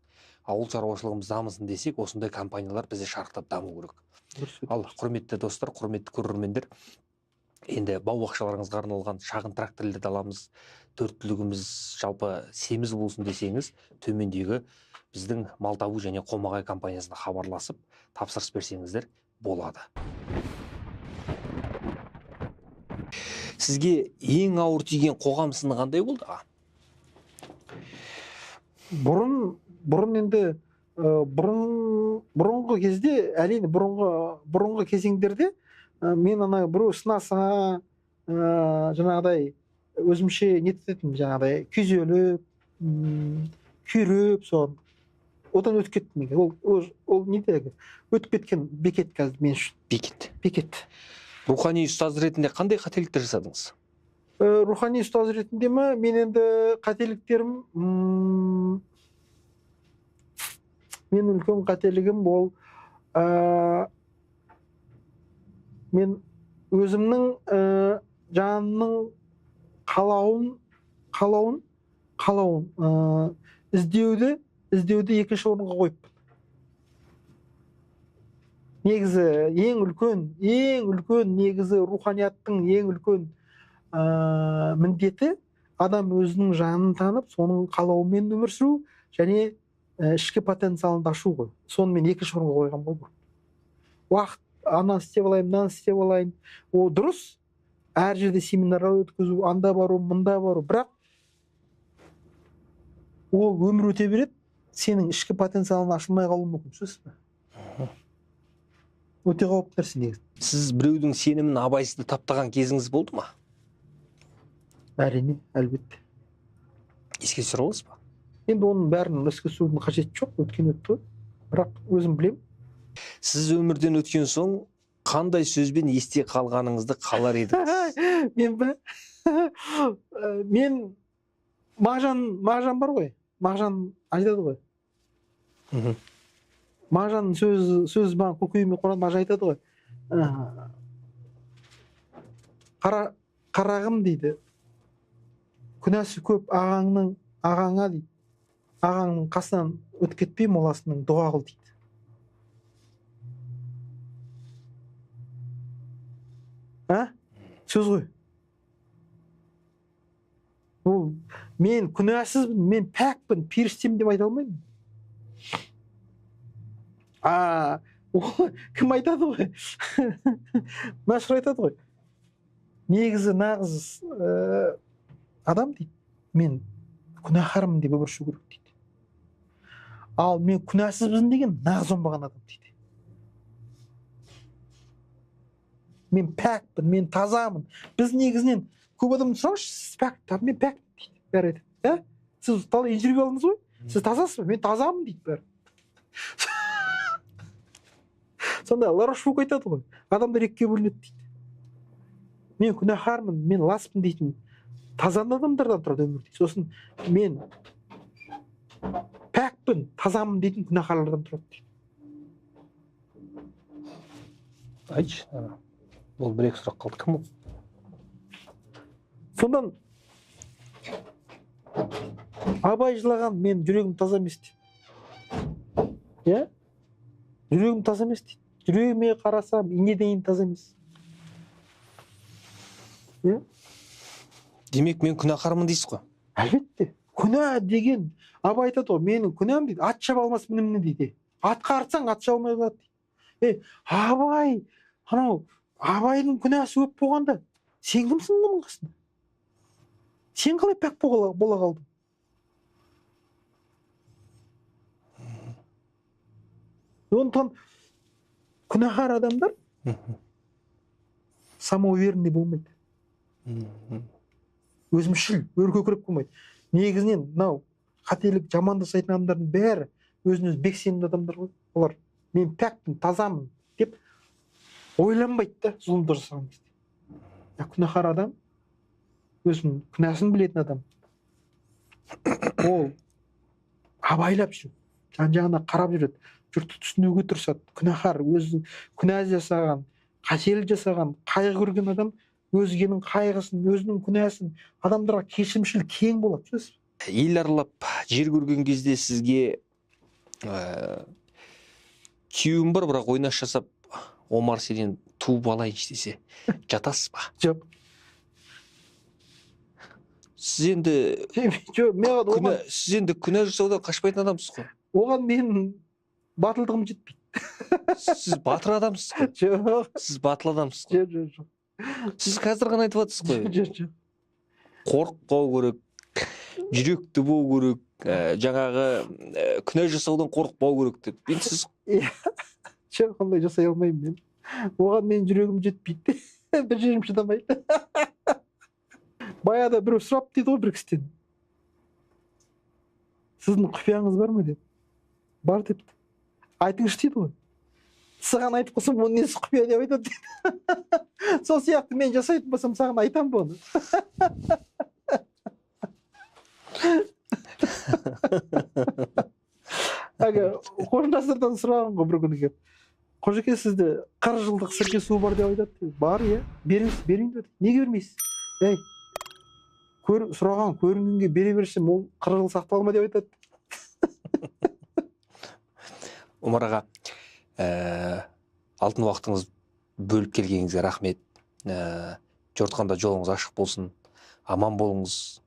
Ауыл шаруашылығымыз дамысын десек, осындай компаниялар бізде шарықтап даму керек. Ал құрметті достар, құрметті көрермендер, енді бау-бақшаларыңызға арналған шағын тракторлерді аламыз, төрттілігіміз жалпы семіз болсын десеңіз, төмендегі біздің мал табу және қомағай компаниясына хабарласып тапсырыс берсеңіздер болады. Сізге ең ауыр тиген қоғам сыны қандай болды? Бұрын енді бұрынғы кезде, әрине бұрынғы кезеңдерде мен ана біреу сынаса жаңағыдай өзімше нететін, жаңағыдай күйзеліп, күйреп, соған одан өтіп кеттім. Ол недегі өтіп кеткен бекет қазір мен үшін. Бекет. Рухани ұстаз ретінде қандай қателіктер жасадыңыз? Рухани ұстаз ретінде ме, мен енді қателіктерім, мен үлкен қателігім ол мен өзімнің жанымның қалауын іздеуді екінші орынға қойыппын. Негізі ең үлкен негізі руханияттың ең үлкен міндеті адам өзінің жанын танып, соның қалауымен өмір сүру және ішкі потенциалын ашу ғой. Соны мен екінші орынға қойған болдым. Уақыт ана істеп алайын, мынаны істеп алайын. Ол дұрыс. Әр жерде семинарлар өткізу, анда бару, мұнда бару. Бірақ ол өмір өте береді, сенің ішкі потенциалың ашылмай қалуы мүмкін. Сөз бе? Өте қауіпті нәрсе негізі. Сіз біреудің сенімін абайсызда таптаған кезіңіз болды ма? Әрине, әлбетте. Еске түсіре аласыз ба? Енді оның бәрін еске түсірудің қажеті жоқ, өткен өтті. Бірақ өзім білемін. Сіз өмірден өткен соң қандай сөзбен есте қалғаныңызды қалар едіңіз? Мен Мағжан бар ғой. Мағжан айтады ғой. Мағжан сөз маған көкейіме қонады, Мағжан айтады ғой. Қарағым дейді. Күнәсі көп ағаңа дейді. Ағаңның қасынан өтіп кетпей, моласының дұға қыл дейді. Сөз ғой. Мен күнәсізбін, мен пәкпін, періштем деп айта алмаймын. Кім айтады ғой? Машыр айтады ғой. Негізі нағыз адам дейді, мен күнәһармын деп өмір сүру керек дейді. Ал мен күнәсізбін деген нағыз оңбаған адам дейді. Мен пәкпін, мен тазамын. Біз негізінен көп адамды сұраңызшы, сіз пәк, мен пәк дейді. Бәрі айтады. Сіз талай интервью алдыңыз ғой? Сіз тазасыз ба? Мен тазамын дейді бәрі. Сонда Ларошфук айтады ғой, адамдар екіге бөлінеді дейді. Мен күнәһармын, мен ласпын дейтін таза адамдардан тұрады өмір дейді. Сосын мен пәкпін, тазамын дейтін күнәһарлардан тұрады дейді. Айтшы. Ол бір-екі сұрақ қалды. Кім ол? Сондан Абай жылаған, мен жүрегім таза емес дейді. Жүрегім таза емес дейді. Жүрегіме қарасам, инедейін таза емес. Демек, мен күнәһармын дейсіз ғой? Әлбетте. Күнә деген, Абай айтады ғой, менің күнәм дейді, ат шаба алмас мінімні дейді. Атқа артсаң, ат шаба алмай қалады дейді. Абайдың күнәсі көп болғанда, сен кімсің мұның қасында? Сен қалай пәк бола қалдың? Сондықтан күнәһар адамдар самоуверенный болмайды. Өзімшіл, өркөкірек болмайды. Негізінен мынау қателік, жаман жасайтын адамдардың бәрі өзін-өзі бек сенімді адамдар ғой. Олар мен пәкпін, тазамын деп ойланбайды да, зұлымдық жасаған кезде. Күнәһар адам, өзінің күнәсін білетін адам. Ол абайлап жүреді, жан-жағына қарап жүреді, жұртты түсінуге тырысады. Күнәһар, өзі күнә жасаған, қателік жасаған, қайғы көрген адам өзгенің қайғысын, өзінің күнәсін, адамдарға кешірімшіл кең болады. Ел аралап жер көрген кезде сізге күйеуім бар, бірақ ойнас жасап Омар сенен туып алайыншы десе жатасыз ба? Жоқ. Сіз енді күнә жасаудан қашпайтын адамсыз ғой. Оған мен батылдығым жетпейді. Сіз батыр адамсыз ғой. Жоқ. Сіз батыл адамсыз ғой. Жоқ. Сіз қазір ғана айтып жатсыз ғой. Жоқ. Қорықпау керек, жүректі болу керек, жаңағы күнә жасаудан қорықпау керек деп. Енді сіз Жоқ, ондай жасай алмаймын мен. Оған мен жүрегім жетпейді. Бір жерім шыдамайды. Баяғыда біреу сұрап дейді ғой бір кісіден. Сіздің құпияңыз бар ма деп. Бар депті. Айтыңызшы дейді ғой. Саған айтып қойсам, оны несі құпия деп айтады дейді. Сол сияқты мен жасайтын болсам, саған айтам ба оны. Қожанасырдан сұраған ғой бір күні келіп. Қожеке, сізде 40 жылдық сірке суы бар деп айтады. Бар, иә. Берейін деді. Неге бермейсіз? Ей, сұраған көрінгенге бере берсем, ол 40 жыл сақталма деп айтады. Омар аға, алтын уақытыңыз бөліп келгеніңізге рахмет. Жортқанда жолыңыз ашық болсын. Аман болыңыз.